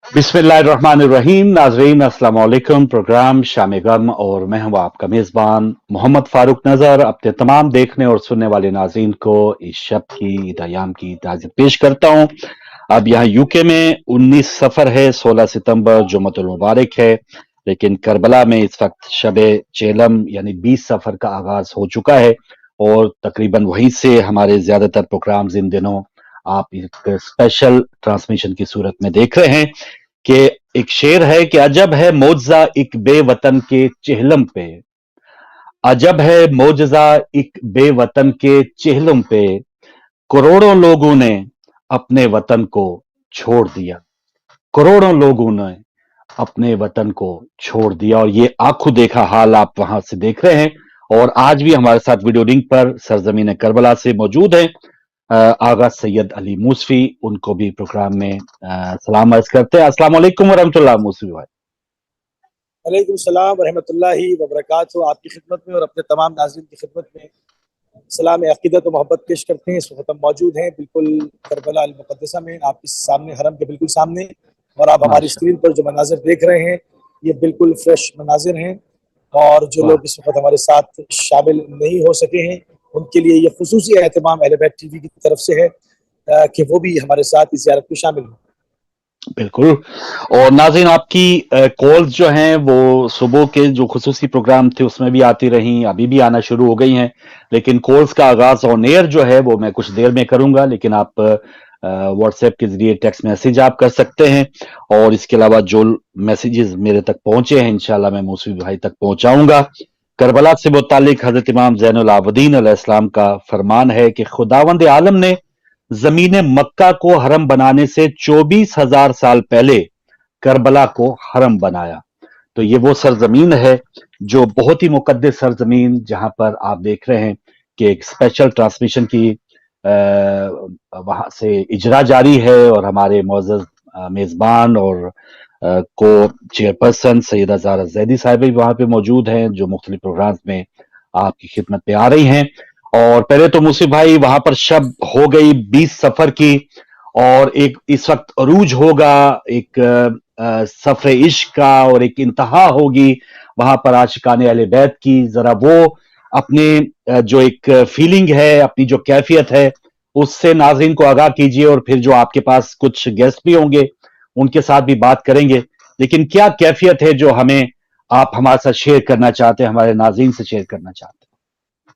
बिस्मिल्लाहिर्रहमानिर्रहीम। नाजरीन अस्सलाम वालेकुम। प्रोग्राम शाम गम और मैं हूं आपका मेजबान मोहम्मद फारूक नजर अपने तमाम देखने और सुनने वाले नाजरीन को इस शब की ईद अयाम की ताज़ियत पेश करता हूं। अब यहाँ यूके में 19 सफर है, 16 सितंबर जुम्मतुल मुबारक है, लेकिन करबला में इस वक्त शबे चेलम यानी 20 सफर का आगाज हो चुका है और तकरीबन वहीं से हमारे ज्यादातर प्रोग्राम्स इन दिनों आप एक स्पेशल ट्रांसमिशन की सूरत में देख रहे हैं कि एक शेर है कि अजब है मौजज़ा एक बेवतन के चेहलम पे, अजब है मौजज़ा एक बेवतन के चेहलम पे, करोड़ों लोगों ने अपने वतन को छोड़ दिया, करोड़ों लोगों ने अपने वतन को छोड़ दिया। और ये आंखों देखा हाल आप वहां से देख रहे हैं। और आज भी हमारे साथ वीडियो लिंक पर सरजमीन करबला से मौजूद हैं आगा सैयद अली मूसवी। उनको भी प्रोग्राम में सलाम अर्ज करते हैं। अस्सलाम वालेकुम वरहमतुल्लाह मूसवी भाई। वालेकुम सलाम रहमतुल्लाहि व बरकातहू। आपकी खिदमत में और अपने तमाम नाज़रीन की खिदमत में सलाम अक़ीदत व मोहब्बत पेश करते हैं। इस वक्त हम मौजूद हैं बिल्कुल करबला अल मुक़द्दसा में, आपके सामने, हरम के बिल्कुल सामने। और आप हमारी माशा स्क्रीन पर जो मनाज़िर देख रहे हैं ये बिल्कुल फ्रेश मनाज़िर हैं। और जो वाह, लोग इस वक्त हमारे साथ शामिल नहीं हो सके हैं उनके लिए ये खुसूसी एहतमाम अहले बैत टीवी की तरफ से है कि वो भी हमारे साथ इस ज़ियारत में शामिल हों। बिल्कुल। और नाज़रीन आपकी कॉल्स जो हैं वो सुबह के जो खुसूसी प्रोग्राम थे उसमें भी आती रहीं, अभी भी आना शुरू हो गई हैं, लेकिन कॉल्स का आगाज ऑन एयर जो है वो मैं कुछ देर में करूंगा। लेकिन आप व्हाट्सएप के जरिए टेक्स्ट मैसेज आप कर सकते हैं और इसके अलावा जो मैसेजेस मेरे तक पहुंचे हैं इंशाल्लाह मैं मूसवी भाई तक पहुंचाऊंगा। करबला से मुतालिक हजरत इमाम ज़ैनुल आबिदीन अलैहिस्सलाम का फरमान है कि खुदावंद आलम ने जमीन मक्का को हरम बनाने से 24,000 साल पहले करबला को हरम बनाया। तो ये वो सरजमीन है जो बहुत ही मुकद्दस सरजमीन, जहां पर आप देख रहे हैं कि एक स्पेशल ट्रांसमिशन की वहां से इजरा जारी है और हमारे मोअज़्ज़ज़ मेजबान और को चेयरपर्सन सैयदा ज़ारा ज़ैदी साहिबा भी वहां पे मौजूद हैं जो मुख्तलिफ प्रोग्राम्स में आपकी खिदमत में आ रही हैं। और पहले तो मुसीब भाई वहां पर शब हो गई 20 सफर की और एक इस वक्त अरूज होगा एक सफर इश्क का और एक इंतहा होगी वहां पर आशिकाने अहले बैत की। जरा वो अपने जो एक फीलिंग है, अपनी जो कैफियत है उससे नाज़रीन को आगाह कीजिए और फिर जो आपके पास कुछ गेस्ट भी होंगे उनके साथ भी बात करेंगे। लेकिन क्या कैफियत है जो हमें आप हमारे साथ शेयर करना चाहते हैं, हमारे नाज़रीन से शेयर करना चाहते हैं?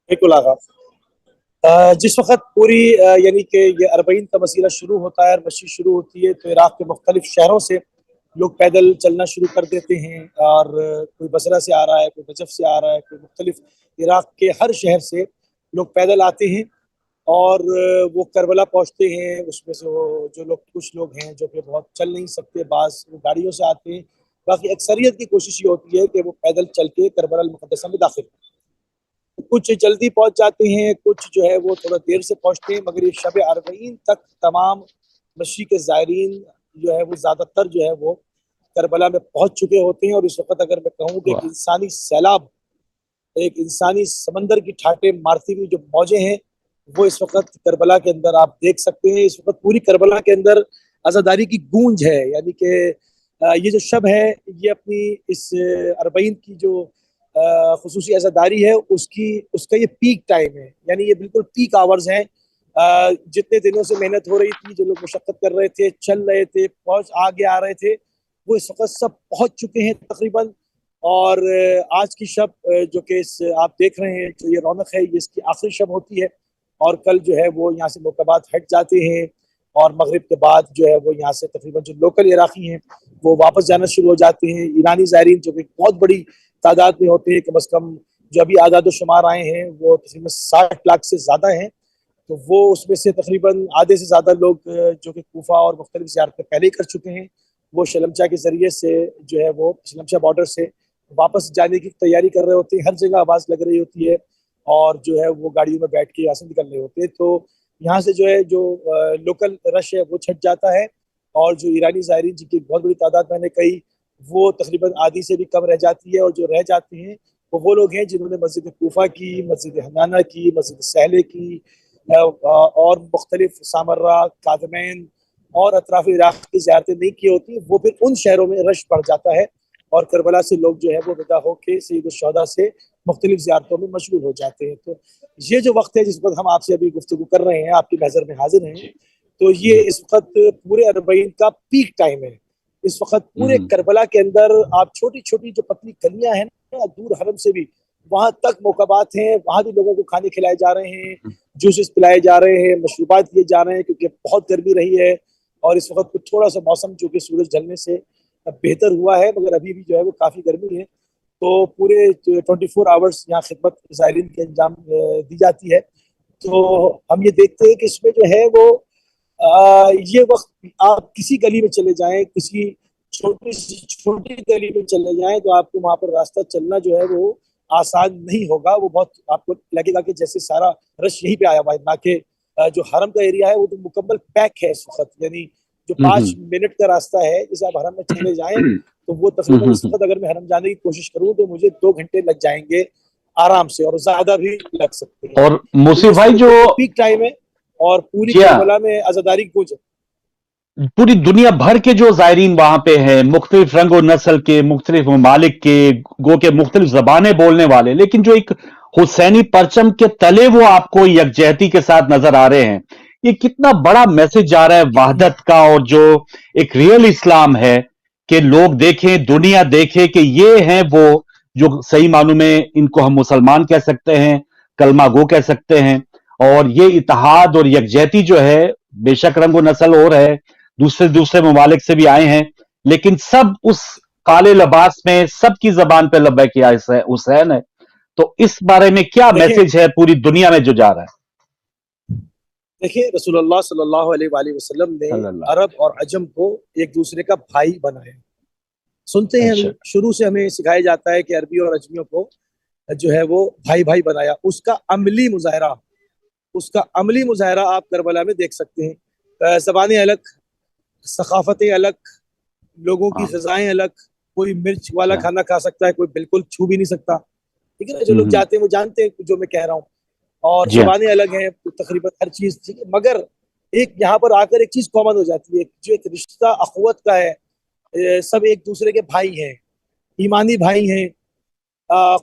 बिल्कुल आगा। जिस वक्त पूरी यानी कि ये अरबईन का मसीला शुरू होता है और मस्जिद शुरू होती है तो इराक़ के मुख्तलिफ शहरों से लोग पैदल चलना शुरू कर देते हैं। और कोई बसरा से आ रहा है, कोई नजफ से आ रहा है, कोई मुख्तलिफ इराक़ के हर शहर से लोग पैदल आते हैं और वो करबला पहुँचते हैं। उसमें से वो जो लोग, कुछ लोग हैं जो कि बहुत चल नहीं सकते, बाज़ वो गाड़ियों से आते हैं। बाकी अक्सरियत की कोशिश ये होती है कि वो पैदल चल के करबला अल मुक़द्दसा में दाखिल, कुछ जल्दी पहुंच जाते हैं, कुछ जो है वो थोड़ा देर से पहुंचते हैं। मगर ये शब अरबईन तक तमाम मस्जिद के ज़ायरीन जो है वो ज़्यादातर जो है वो करबला में पहुंच चुके होते हैं। और इस वक्त अगर मैं कहूँ कि एक इंसानी सैलाब, एक इंसानी समंदर की ठाटे मारती हुई जो मौजें हैं वो इस वक्त करबला के अंदर आप देख सकते हैं। इस वक्त पूरी करबला के अंदर आज़ादारी की गूंज है। यानी कि ये जो शब है ये अपनी इस अरबईन की जो खुसूसी आज़ादारी है उसकी, उसका ये पीक टाइम है। यानी ये बिल्कुल पीक आवर्स हैं। जितने दिनों से मेहनत हो रही थी, जो लोग मशक्क़त कर रहे थे, चल रहे थे, पहुँच आगे आ रहे थे, वो इस वक्त सब पहुँच चुके हैं तकरीबन। और आज की शब जो कि आप देख रहे हैं, जो ये रौनक है, ये इसकी आखिरी शब होती है। और कल जो है वो यहाँ से मौक़बात हट जाते हैं और मगरिब के बाद जो है वो यहाँ से तकरीबन जो लोकल इराक़ी हैं वो वापस जाना शुरू हो जाते हैं। ईरानी ज़ायरीन जो कि बहुत बड़ी तादाद में होते हैं, कम अज़ कम जो अभी आदाद शुमार आए हैं वो तकरीबन 60 लाख से ज़्यादा हैं। तो वो उसमें से तकरीबन आधे से ज़्यादा लोग जो कि कूफा और मुख्तलिफ ज़ियारतें पहले ही कर चुके हैं, वो शलमचा के ज़रिए से जो है वो शलमचा बॉर्डर से वापस जाने की तैयारी कर रहे होते हैं। हर जगह आवाज़ लग रही होती है और जो है वो गाड़ियों में बैठ के यहाँ से निकल रहे होते हैं। तो यहाँ से जो है जो लोकल रश है वो छट जाता है और जो ईरानी ज़ायरीन जिनकी बहुत बड़ी तादाद मैंने कही वो तकरीबन आधी से भी कम रह जाती है। और जो रह जाते हैं वो लोग हैं जिन्होंने मस्जिद कूफा की, मस्जिद हनाना की, मस्जिद सहले की और मुख्तलिफ सामर्रा, कादमैन اور اطراف عراق کی زیارتیں نہیں کی ہوتی، وہ پھر ان شہروں میں رش پڑ جاتا ہے اور کربلا سے لوگ جو ہے وہ ودا ہو کے سید الشہداء سے مختلف زیارتوں میں مشغول ہو جاتے ہیں۔ تو یہ جو وقت ہے جس وقت ہم آپ سے ابھی گفتگو کر رہے ہیں، آپ کی محضر میں حاضر ہیں، جی تو جی یہ اس وقت پورے اربعین کا پیک ٹائم ہے۔ اس وقت پورے کربلا کے اندر آپ چھوٹی چھوٹی جو پتلی گلیاں ہیں نا، دور حرم سے بھی وہاں تک موقعات ہیں، وہاں بھی لوگوں کو کھانے کھلائے جا رہے ہیں، جوسز پلائے جا رہے ہیں، مشروبات دیے جا رہے ہیں، کیونکہ بہت گرمی رہی ہے اور اس وقت کچھ تھوڑا سا موسم جو کہ سورج ڈھلنے سے بہتر ہوا ہے، مگر ابھی بھی جو ہے وہ کافی گرمی ہے۔ تو پورے 24 آورس یہاں خدمت زائرین کے انجام دی جاتی ہے۔ تو ہم یہ دیکھتے ہیں کہ اس میں جو ہے وہ یہ وقت آپ کسی گلی میں چلے جائیں، کسی چھوٹی گلی میں چلے جائیں، تو آپ کو وہاں پر راستہ چلنا جو ہے وہ آسان نہیں ہوگا۔ وہ بہت آپ کو لگے گا کہ جیسے سارا رش یہیں پہ آیا ہوا ہے، نہ کہ جو حرم کا ایریا ہے وہ تو مکمل پیک ہے اس وقت، یعنی جو 5 منٹ کا راستہ ہے جسے آپ حرم میں چلے جائیں تو وہ تقریباً اس وقت اگر میں حرم جانے کی کوشش کروں تو مجھے 2 گھنٹے لگ جائیں گے آرام سے، اور زیادہ بھی لگ سکتے ہیں۔ اور تو یہ موصف اس بھائی جو وقت پیک ٹائم ہے اور پوری جی ہاں، کربلا میں عزاداری گونج ہے۔ پوری دنیا بھر کے جو زائرین وہاں پہ ہیں، مختلف رنگ و نسل کے، مختلف ممالک کے، گو کے مختلف زبانیں بولنے والے، لیکن جو ایک حسینی پرچم کے تلے وہ آپ کو یکجہتی کے ساتھ نظر آ رہے ہیں، یہ کتنا بڑا میسج جا رہا ہے وحدت کا، اور جو ایک ریئل اسلام ہے کہ لوگ دیکھیں، دنیا دیکھے کہ یہ ہیں وہ جو صحیح معنوں میں ان کو ہم مسلمان کہہ سکتے ہیں، کلمہ گو کہہ سکتے ہیں۔ اور یہ اتحاد اور یکجہتی جو ہے، بے شک رنگ و نسل اور ہے، دوسرے ممالک سے بھی آئے ہیں، لیکن سب اس کالے لباس میں سب کی زبان پہ لبیک یا حسین ہے۔ تو اس بارے میں کیا دیکھیں میسج ہے پوری دنیا میں جو جا رہا ہے؟ دیکھیں رسول اللہ صلی اللہ علیہ وآلہ وسلم نے صلی اللہ عرب علیہ اور عجم کو ایک دوسرے کا بھائی بنایا۔ سنتے ہیں اچھا ہم، شروع سے ہمیں سکھایا جاتا ہے کہ عربی اور عجمیوں کو جو ہے وہ بھائی بھائی بنایا۔ اس کا عملی مظاہرہ آپ کربلا میں دیکھ سکتے ہیں۔ زبانیں الگ، ثقافتیں الگ، لوگوں کی ہاں غذائیں الگ، کوئی مرچ والا کیا کھانا کھا سکتا ہے، کوئی بالکل چھو بھی نہیں سکتا، ٹھیک ہے نا؟ جو لوگ جاتے ہیں وہ جانتے ہیں جو میں کہہ رہا ہوں، اور جی ہاں زبانیں الگ ہیں تقریباً ہر چیز، ٹھیک ہے؟ مگر ایک یہاں پر آ کر ایک چیز کامن ہو جاتی ہے، جو ایک رشتہ اخوت کا ہے، سب ایک دوسرے کے بھائی ہیں، ایمانی بھائی ہیں۔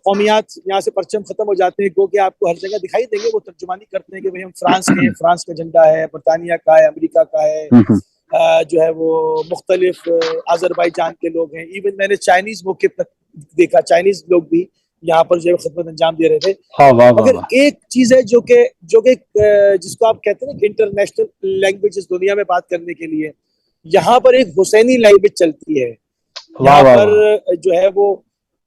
قومیات یہاں سے پرچم ختم ہو جاتے ہیں، گو کہ آپ کو ہر جگہ دکھائی دیں گے، وہ ترجمانی کرتے ہیں کہ بھئی ہم فرانس کے ہیں، فرانس کا جھنڈا ہے، برطانیہ کا ہے، امریکہ کا ہے، جو ہے وہ مختلف آذربائیجان کے لوگ ہیں، ایون میں نے چائنیز موقع تک دیکھا، چائنیز لوگ بھی یہاں پر جو ہے خدمت انجام دے رہے تھے۔ ہاں واہ واہ مگر واہ ایک چیز ہے جو کہ جس کو آپ کہتے ہیں نا کہ انٹرنیشنل لینگویج اس دنیا میں بات کرنے کے لیے یہاں پر ایک حسینی لینگویج چلتی ہے۔ واہ یہاں واہ پر واہ جو ہے وہ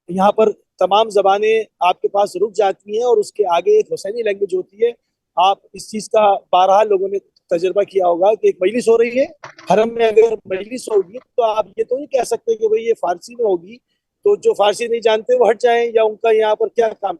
یہاں پر تمام زبانیں آپ کے پاس رک جاتی ہیں اور اس کے آگے ایک حسینی لینگویج ہوتی ہے۔ آپ اس چیز کا بارہا لوگوں نے تجربہ کیا ہوگا کہ ایک مجلس ہو رہی ہے حرم میں، اگر مجلس ہوگی تو آپ یہ تو نہیں کہہ سکتے کہ بھئی یہ فارسی میں ہوگی تو جو فارسی نہیں جانتے وہ ہٹ جائیں، یا ان کا یہاں پر کیا کام۔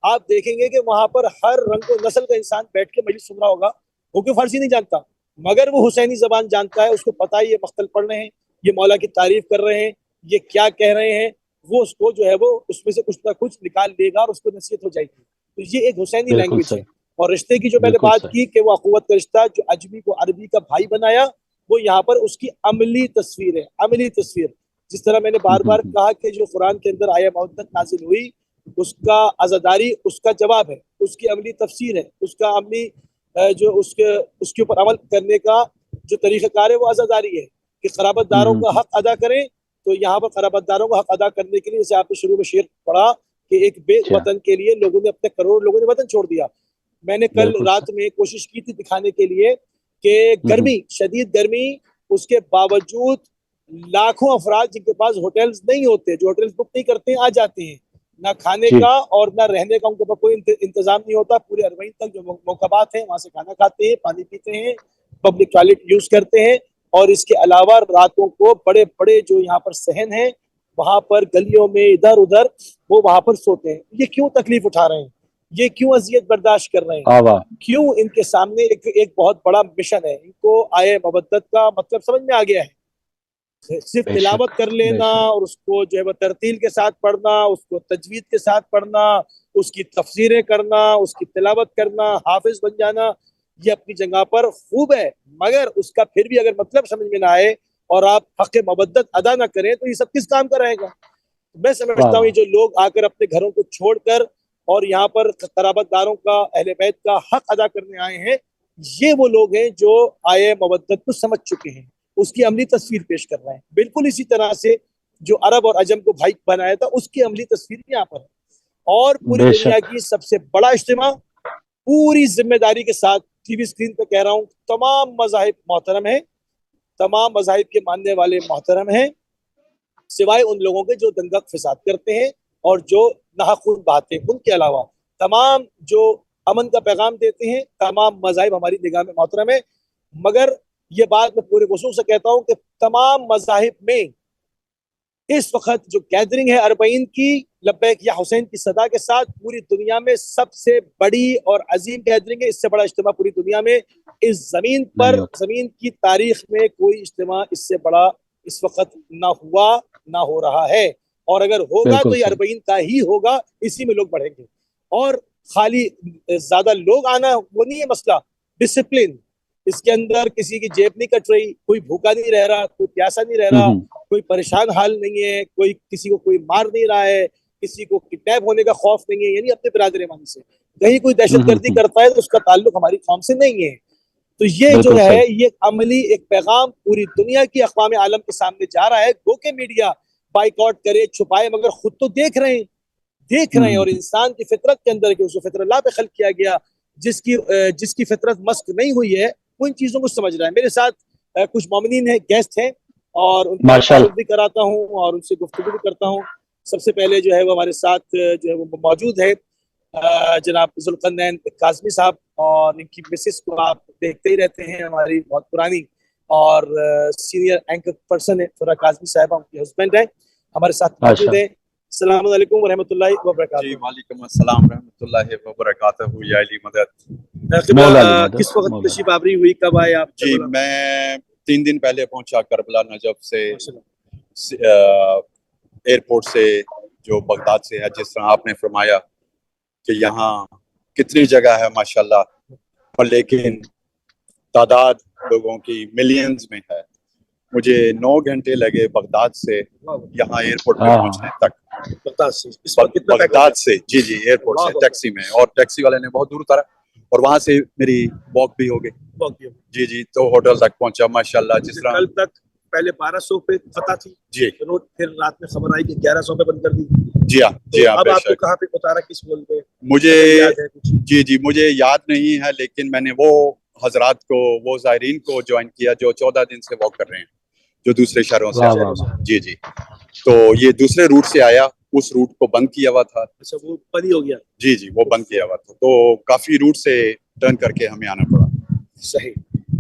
آپ دیکھیں گے کہ وہاں پر ہر رنگ و نسل کا انسان بیٹھ کے مجلس سن رہا ہوگا، وہ کہ فارسی نہیں جانتا مگر وہ حسینی زبان جانتا ہے، اس کو پتہ ہے یہ مقتل پڑھ رہے ہیں، یہ مولا کی تعریف کر رہے ہیں، یہ کیا کہہ رہے ہیں، وہ اس کو جو ہے وہ اس میں سے کچھ نہ کچھ نکال لے گا اور اس کو نصیحت ہو جائے گی۔ تو یہ ایک حسینی بالکل لینگویج ہے۔ صحیح، اور رشتے کی جو میں نے بالکل بات صحیح۔ کی کہ وہ اخوت کا رشتہ جو عجمی کو عربی کا بھائی بنایا، وہ یہاں پر اس کی عملی تصویر ہے، عملی تصویر۔ جس طرح میں نے بار بار کہا کہ جو قرآن کے اندر آیہ مودت نازل ہوئی، اس کا عزاداری اس کا جواب ہے، اس کی عملی تفسیر ہے، اس کا عملی جو اس کے اوپر عمل کرنے کا جو طریقہ کار ہے وہ عزاداری ہے کہ قرابت داروں کا حق ادا کریں۔ تو یہاں پر قرابت داروں کا حق ادا کرنے کے لیے جیسے آپ نے شروع میں شعر پڑھا کہ ایک بے اچھا وطن کے لیے لوگوں نے اپنے کروڑ لوگوں نے وطن چھوڑ دیا۔ میں نے کل بالکل رات صحیح۔ میں کوشش کی تھی دکھانے کے لیے کہ گرمی، شدید گرمی، اس کے باوجود لاکھوں افراد جن کے پاس ہوٹلز نہیں ہوتے، جو ہوٹلز بک نہیں کرتے ہیں، آ جاتے ہیں۔ نہ کھانے جی کا اور نہ رہنے کا ان کے پاس کوئی انتظام نہیں ہوتا، پورے اربعین تک جو موقعات ہیں وہاں سے کھانا کھاتے ہیں، پانی پیتے ہیں، پبلک ٹوائلٹ یوز کرتے ہیں، اور اس کے علاوہ راتوں کو بڑے بڑے جو یہاں پر صحن ہیں وہاں پر گلیوں میں ادھر ادھر وہ وہاں پر سوتے ہیں۔ یہ کیوں تکلیف اٹھا رہے ہیں؟ یہ کیوں اذیت برداشت کر رہے ہیں؟ واہ واہ کیوں ان کے سامنے ایک بہت بڑا مشن ہے؟ ان کو آئے مودت کا مطلب سمجھ میں آ گیا ہے، صرف بے شک تلاوت کر بے لینا شک اور اس کو جو ہے وہ ترتیل کے ساتھ پڑھنا، اس کو تجوید کے ساتھ پڑھنا، اس کی تفسیریں کرنا، اس کی تلاوت کرنا، حافظ بن جانا، یہ اپنی جگہ پر خوب ہے، مگر اس کا پھر بھی اگر مطلب سمجھ میں نہ آئے اور آپ حق مودت ادا نہ کریں تو یہ سب کس کام کا رہے گا؟ میں سمجھتا ہوں یہ جو لوگ آ کر اپنے گھروں کو چھوڑ کر اور یہاں پر قرابت داروں کا، اہل بیت کا حق ادا کرنے آئے ہیں، یہ وہ لوگ ہیں جو آئے مودت کو سمجھ چکے ہیں، اس کی عملی تصویر پیش کر رہے ہیں۔ بالکل اسی طرح سے جو عرب اور عجم کو بھائی بنایا تھا اس کی عملی تصویر یہاں پر ہے۔ اور پوری بے دنیا شک کی سب سے بڑا اجتماع، پوری ذمہ داری کے ساتھ ٹی وی اسکرین پہ کہہ رہا ہوں، تمام مذاہب محترم ہیں، تمام مذاہب کے ماننے والے محترم ہیں، سوائے ان لوگوں کے جو دنگا فساد کرتے ہیں اور جو ناحق خون بہاتے ہیں، ان کے علاوہ تمام جو امن کا پیغام دیتے ہیں، تمام مذاہب ہماری نگاہ میں محترم ہیں۔ مگر یہ بات میں پورے وضوح سے کہتا ہوں کہ تمام مذاہب میں اس وقت جو گیدرنگ ہے اربعین کی لبیک یا حسین کی صدا کے ساتھ، پوری دنیا میں سب سے بڑی اور عظیم گیدرنگ ہے۔ اس سے بڑا اجتماع پوری دنیا میں اس زمین پر، نہیں ہوتا، زمین کی تاریخ میں کوئی اجتماع اس سے بڑا اس وقت نہ ہوا نہ ہو رہا ہے، اور اگر ہوگا بالکل تو یہ صحیح، اربعین کا ہی ہوگا، اسی میں لوگ بڑھیں گے۔ اور خالی زیادہ لوگ آنا وہ نہیں ہے مسئلہ، ڈسپلن اس کے اندر، کسی کی جیب نہیں کٹ رہی، کوئی بھوکا نہیں رہ رہا، کوئی پیاسا نہیں رہ رہا، کوئی پریشان حال نہیں ہے، کوئی کسی کو کوئی مار نہیں رہا ہے، کسی کو کڈنیپ ہونے کا خوف نہیں ہے، یعنی اپنے برادر ایمانی سے کہیں کوئی دہشت گردی کرتا ہے تو اس کا تعلق ہماری قوم سے نہیں ہے۔ تو یہ جو بالکل ہے صحیح، یہ عملی ایک پیغام پوری دنیا کی اقوام عالم کے سامنے جا رہا ہے، گو کہ میڈیا بائیکاٹ کرے، چھپائے، مگر خود تو دیکھ رہے ہیں اور انسان کی فطرت کے اندر، کہ اس کو فطرت اللہ پہ خلق کیا گیا، جس کی فطرت مسک نہیں ہوئی ہے، وہ ان چیزوں کو سمجھ رہا ہے۔ میرے ساتھ کچھ مومنین ہیں، گیسٹ ہیں، اور ان کا ماشاء تعارف بھی کراتا ہوں اور ان سے گفتگو بھی کرتا ہوں۔ سب سے پہلے جو ہے وہ ہمارے ساتھ جو ہے وہ موجود ہے جناب ذوالقرنین کاظمی صاحب، اور ان کی مسز کو آپ دیکھتے ہی رہتے ہیں، ہماری بہت پرانی اور سینئر اینکر پرسن ہے فرا کاظمی صاحبہ، ان کے ہسبینڈ ہیں، ہمارے ساتھ موجود ہیں۔ السلام علیکم ورحمۃ اللہ وبرکاتہ۔ جی وعلیکم السلام ورحمۃ اللہ وبرکاتہ، یا علی مدد۔ مولا علی مدد، کس وقت مولا تشریف آوری ہوئی، کب آئے آپ؟ جی میں 3 دن پہلے پہنچا کربلا نجف سے، ایئرپورٹ سے جو بغداد سے ہے، جس طرح آپ نے فرمایا کہ یہاں کتنی جگہ ہے ماشاءاللہ، اور لیکن تعداد لوگوں کی ملینز میں ہے۔ مجھے 9 گھنٹے لگے بغداد سے یہاں ایئرپورٹ پہ پہنچنے تک، بغداد سے جی ایئرپورٹ سے ٹیکسی میں، اور ٹیکسی والے نے بہت دور اتارا، اور وہاں سے میری واک بھی ہو گئی جی تو ہوٹل تک پہنچا ماشاءاللہ۔ جس طرح کل تک پہلے 1200 پہ فتح تھی جی، پھر رات میں خبر آئی کہ 1100 پہ بند کر دی، جی ہاں اب بے آپ کو شک۔ کہاں پہ اتارا، کس ملک پہ؟ مجھے یاد ہے کچھ؟ جی مجھے یاد نہیں ہے، لیکن میں نے وہ حضرات کو، وہ زائرین کو جوائن کیا جو 14 دن سے واک کر رہے ہیں، جو دوسرے شہروں سے آئے۔ جی تو یہ دوسرے روٹ سے آیا، اس روٹ کو بند کیا ہوا تھا۔ اچھا، وہ بند ہی ہو گیا؟ جی وہ بند کیا ہوا تھا، تو کافی روٹ سے ٹرن کر کے ہمیں آنا پڑا۔ صحیح۔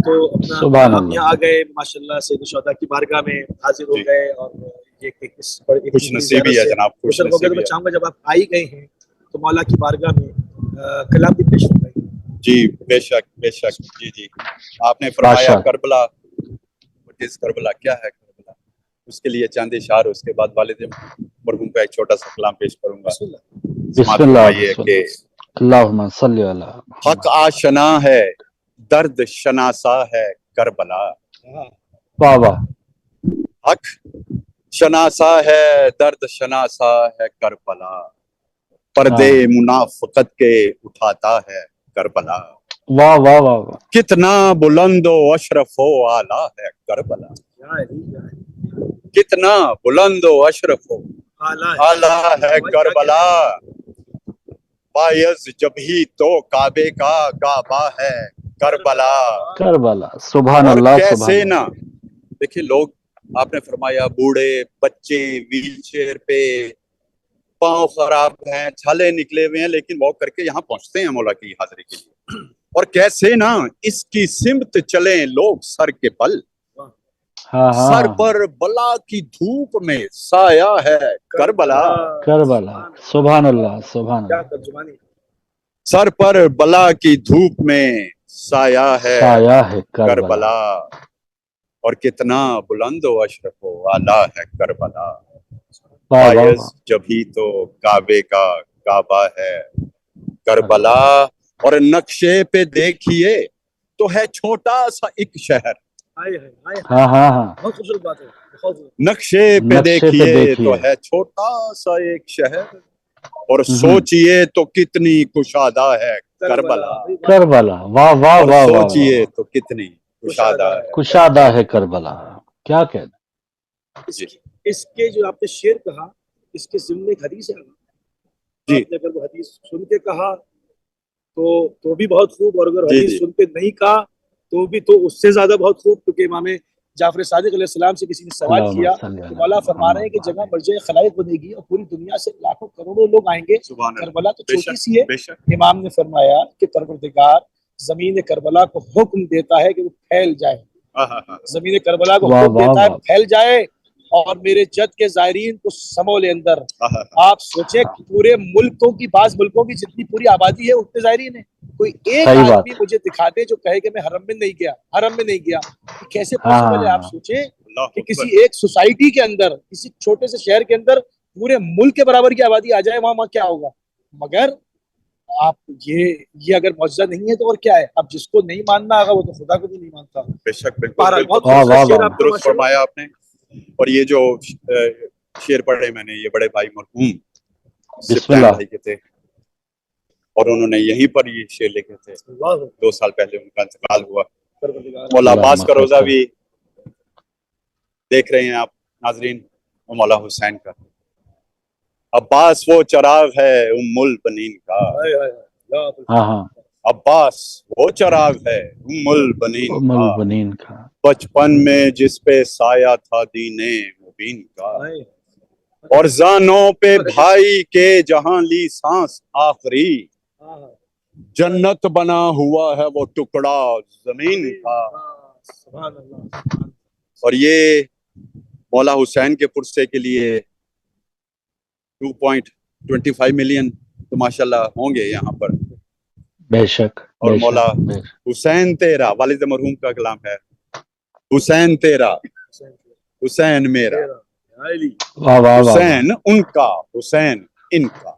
تو اپنا سبحان ہم اللہ، یہاں آ گئے ماشاءاللہ، سید الشہداء کی بارگاہ میں حاضر ہو گئے، اور یہ خوش نصیبی ہے جناب، خوش ہو گئے۔ تو نصیبی میں ہے چاہوں گا جب آپ آ ہی گئے ہیں تو مولا کی بارگاہ میں کلام بھی پیش فرمائیں۔ جی بے شک بے شک۔ جی آپ نے فرمایا کربلا، کربلا کیا ہے؟ کربلا اس کے لیے چاند اشار، اس کے بعد والد مرحوم کا ایک چھوٹا سا کلام پیش کروں گا۔ بسم اللہ، کہ اللہم صلی علی حق آشنا ہے، درد شناسا ہے کربلا، واہ واہ، حق شناسا ہے، درد شناسا ہے کربلا، پردے منافقت کے اٹھاتا ہے کربلا، واہ واہ واہ واہ، کتنا بلند و اشرف و اعلیٰ ہے کربلا، کتنا بلند و اشرف و اعلیٰ ہے کربلا، باعث جب ہی تو کعبے کا کعبہ ہے کربلا۔ کربلا، سبحان اور اللہ، کیسے سبحان نہ، اللہ، دیکھیں لوگ، آپ نے فرمایا بوڑھے بچے ویل چیئر پہ، پاؤں خراب ہیں، چھالے نکلے ہوئے ہیں، لیکن واک کر کے یہاں پہنچتے ہیں مولا کی حاضری کے لیے۔ اور کیسے نہ اس کی سمت چلیں لوگ سر کے بل، سر پر بلا کی دھوپ میں سایہ ہے کربلا، کربلا، سبحان اللہ، سبحان اللہ، سر پر بلا کی دھوپ میں سایہ ہے سایہ ہے کربلا، اور کتنا بلند و اشرف و اعلیٰ ہے کربلا، باعث جب ہی تو کعبے کا کعبہ ہے کربلا۔ اور نقشے پہ دیکھیے تو ہے چھوٹا سا ایک شہر, ہائے ہائے ہائے, ہاں ہاں ہاں, بہت خوبصورت بات ہے, بہت خوبصورت. نقشے پہ نقشے پہ دیکھیے دیکھیے تو ہے چھوٹا سا ایک شہر, اور سوچئے تو کتنی کشادہ ہے کربلا, کربلا, واہ واہ اور واہ واہ, سوچئے تو کتنی کشادہ ہے کشادہ ہے کربلا, کیا کہنا. جی اس کے جو آپ نے شعر کہا, اس کے ضمن ایک حدیث ہے, جی آپ نے اگر وہ حدیث سن کے کہا تو بھی بہت خوب, اور اگر جی حدیث جی سن کے نہیں کہا تو بھی تو اس سے زیادہ بہت خوب, کیونکہ امام جعفر صادق علیہ السلام سے کسی نے سوال اللہم کیا صلی کہ علی مولا فرما رہے ہیں کہ محمد. جگہ مرجع خلائق بنے گی اور پوری دنیا سے لاکھوں کروڑوں لوگ آئیں گے, سبحان اللہ, کربلا تو بے چھوٹی شک سی ہے. بے شک, امام نے فرمایا کہ پروردگار زمین کربلا کو حکم دیتا ہے کہ وہ پھیل جائے, زمین کربلا کو واہ حکم واہ دیتا ہے واہ, پھیل جائے, اور میرے جد کے زائرین کو سمو لے اندر. آپ سوچیں پورے ملکوں کی, بعض ملکوں کی جتنی پوری آبادی ہے اتنے زائرین ہیں, کوئی ایک صحیح بات. آدمی مجھے دکھا دے جو کہے کہ میں حرم میں نہیں گیا, حرم میں نہیں گیا. یہ کیسے ہاں پاسبل ہے؟ آپ ہاں, سوچیں اللہ کہ اکبر, کسی ایک سوسائٹی کے اندر, کسی چھوٹے سے شہر کے اندر پورے ملک کے برابر کی آبادی آ جائے, وہاں کیا ہوگا. مگر آپ یہ اگر معجزہ نہیں ہے تو اور کیا ہے. اب جس کو نہیں ماننا آگا وہ تو خدا کو بھی نہیں مانتا. بے شک, بالکل بہرحال بالکل بہت واہ خوبصورت واہ شعر واہ, آپ کا درست ماشاءاللہ. فرمایا آپ نے. اور یہ جو شعر پڑھے میں نے, یہ بڑے بھائی مرحوم بسم سپٹین اللہ. بھائی کے تھے, اور انہوں نے یہیں پر یہ شعر لکھے تھے. 2 سال پہلے ان کا انتقال ہوا. مولا عباس کا روزہ بھی دیکھ رہے ہیں آپ ناظرین, وہ مولا حسین کا. عباس وہ چراغ ہے ام البنین کا, ہاں ہاں, عباس وہ چراغ ہے ام البنین ام کا, البنین کا, بچپن میں جس پہ سایہ تھا دین مبین کا, اور زانوں پہ بھائی کے جہاں لی سانس آخری, جنت بنا ہوا ہے وہ ٹکڑا زمین کا. اور یہ مولا حسین کے پرسے کے لیے 2.25 ملین تو ماشاءاللہ ہوں گے یہاں پر. بے شک, اور بے مولا شک, بے شک. حسین تیرا, والد مرحوم کا کلام ہے, حسین تیرا حسین میرا, واہ واہ واہ, حسین ان کا حسین ان کا,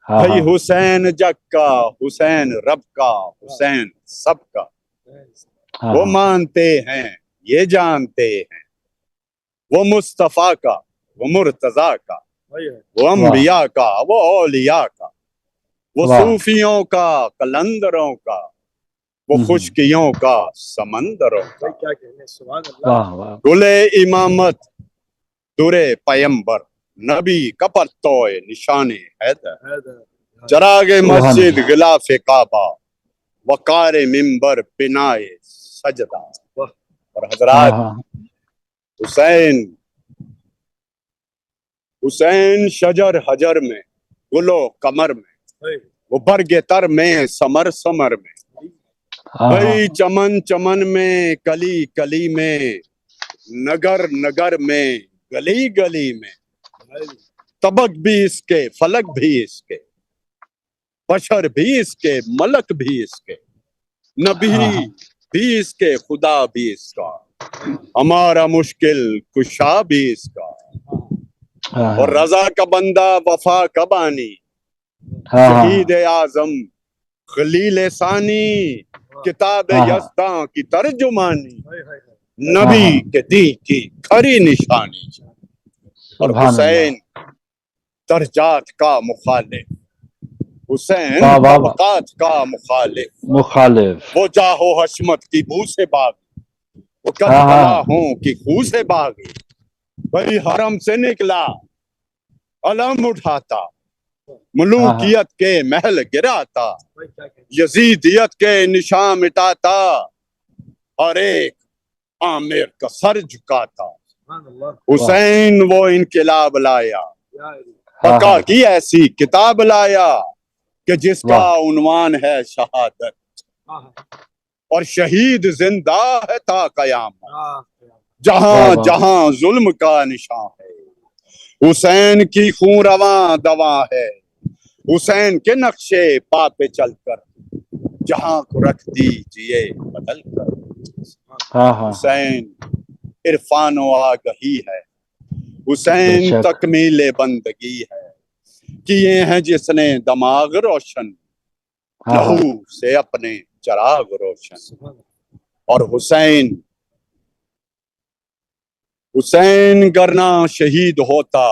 ہاں بھائی ہاں, حسین جگ کا حسین رب کا حسین سب کا, ہاں وہ ہاں, مانتے ہیں یہ جانتے ہیں, وہ مصطفیٰ کا وہ مرتضیٰ کا, وہ انبیاء کا وہ اولیاء کا, وہ واہ, صوفیوں کا قلندروں کا, وہ خشکیوں کا سمندروں کا, واہ واہ, گل امامت درے پیمبر نبی کا پرتوئے نشان حیدر, چراغ سبحان مسجد اللہ. غلاف کعبہ وقار منبر بنائے سجدہ. اور ہاں حضرات ہاں, حسین حسین شجر حجر میں گلو کمر میں, وہ برگ تر میں سمر سمر میں, ہاں ہاں, بھئی چمن چمن میں کلی کلی میں, نگر نگر میں گلی گلی میں, طبق بھی اس کے فلک بھی اس کے, بشر بھی اس کے ملک بھی اس کے, نبی ہاں ہاں, بھی اس کے خدا بھی اس کا, ہمارا مشکل کشا بھی اس کا, ہاں اور ہاں, رضا کا بندہ وفا کا بانی, ہاں ہاں, شہید اعظم خلیل ثانی, کتاب ہاں ہاں, یزداں کی ترجمانی, ہاں نبی ہاں, کے دین کی کھری نشانی. اور سبحان اللہ, حسین درجات کا مخالف, حسین واہ واہ واہ, طبقات کا مخالف, مخالف, وہ جاہو حشمت کی بو سے باغی, وہ ہاں ہاں, کربلا ہوں کی خو سے باغی, بھئی حرم سے نکلا علم اٹھاتا, ہاں ہاں, ملوکیت کے محل گراتا, یزیدیت کے نشان مٹاتا, اور ایک عامر کا سر جھکاتا. حسین وہ انقلاب لایا, ہاں بقا ہاں, کی ایسی کتاب لایا کہ جس کا واہ, عنوان ہے شہادت, اور شہید زندہ ہے تا قیامت, جہاں واہ واہ, جہاں ظلم کا نشان ہے, حسین کی خون رواں دواں ہے, حسین کے نقشے پا پہ چل کر جہاں کو رکھ دیجئے بدل کر, ہاں ہاں, حسین عرفان و آگہی ہے, بے حسین شک, تکمیل بندگی ہے, کیے ہیں جس نے دماغ روشن, ہاں ہاں, لہو سے اپنے चराग रोशन। और हुसैन करना शहीद होता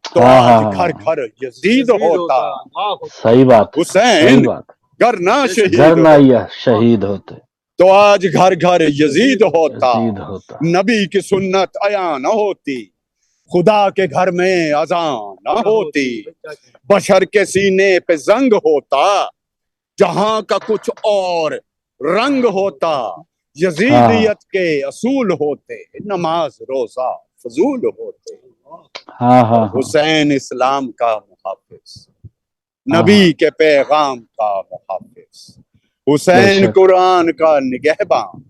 तो आज घर घर यजीद होता। सही बात, सही हुसैन बात। करना शहीद करना होता या शहीद होते तो आज घर घर यजीद होता। यजीद होता। नबी की सुन्नत अया न होती, खुदा के घर में अजान न होती, बशर के सीने पे जंग होता, जहां का कुछ और रंग होता। यजीदियत के असूल होते, नमाज रोजा फजूल होते। हाँ हाँ हाँ। हुसैन इस्लाम का मुहाफिज, हाँ, नबी के पैगाम का मुहाफिज। हुसैन बेशक। कुरान का निगहबान,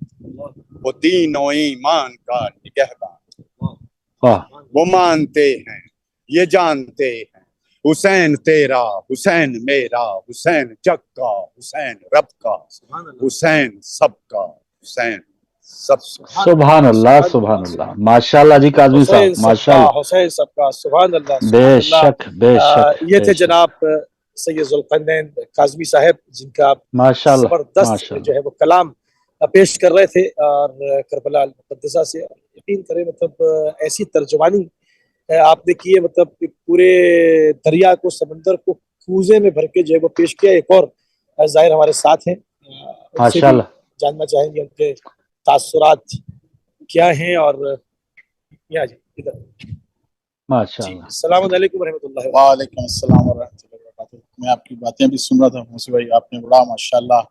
वो दीन और ईमान का निगहबान। वाह, वो मानते हैं, ये जानते हैं, हुसैन तेरा, हुसैन मेरा, हुसैन जग का, हुसैन रब का, हुसैन सबका, हुसैन सब। सुभान अल्लाह, सुभान अल्लाह। माशाल्लाह जी काज़मी हुसैन साहब, सबका, माशाल्लाह। हुसैन सबका, सुभान अल्लाह, सुभान अल्लाह। बेशक, बेशक, ये थे बेशक। जनाब सैयद ज़ुल्क़रनैन काज़मी साहब, जिनका माशाल्लाह, जबरदस्त माशाल्लाह। जो है वो कलाम पेश कर रहे थे और करबला मुक़द्दसा से। यकीन करें मतलब ऐसी तर्जुमानी आपने की है, मतलब कि पूरे दरिया को, समंदर को कूजे में भर के जो है वो पेश किया। एक और ज़ाहिर हमारे साथ हैं, उनसे भी माशाल्लाह। जानना चाहेंगे उनके तासुरात क्या हैं। और यहाँ जी इधर जी, माशाल्लाह। अस्सलाम वालेकुम रहमतुल्लाहि व वालेकुम अस्सलाम वरहमतुल्लाहि वबरकातुहू। मैं आपकी बातें भी सुन रहा था मुसी भाई, आपने बड़ा माशाल्लाह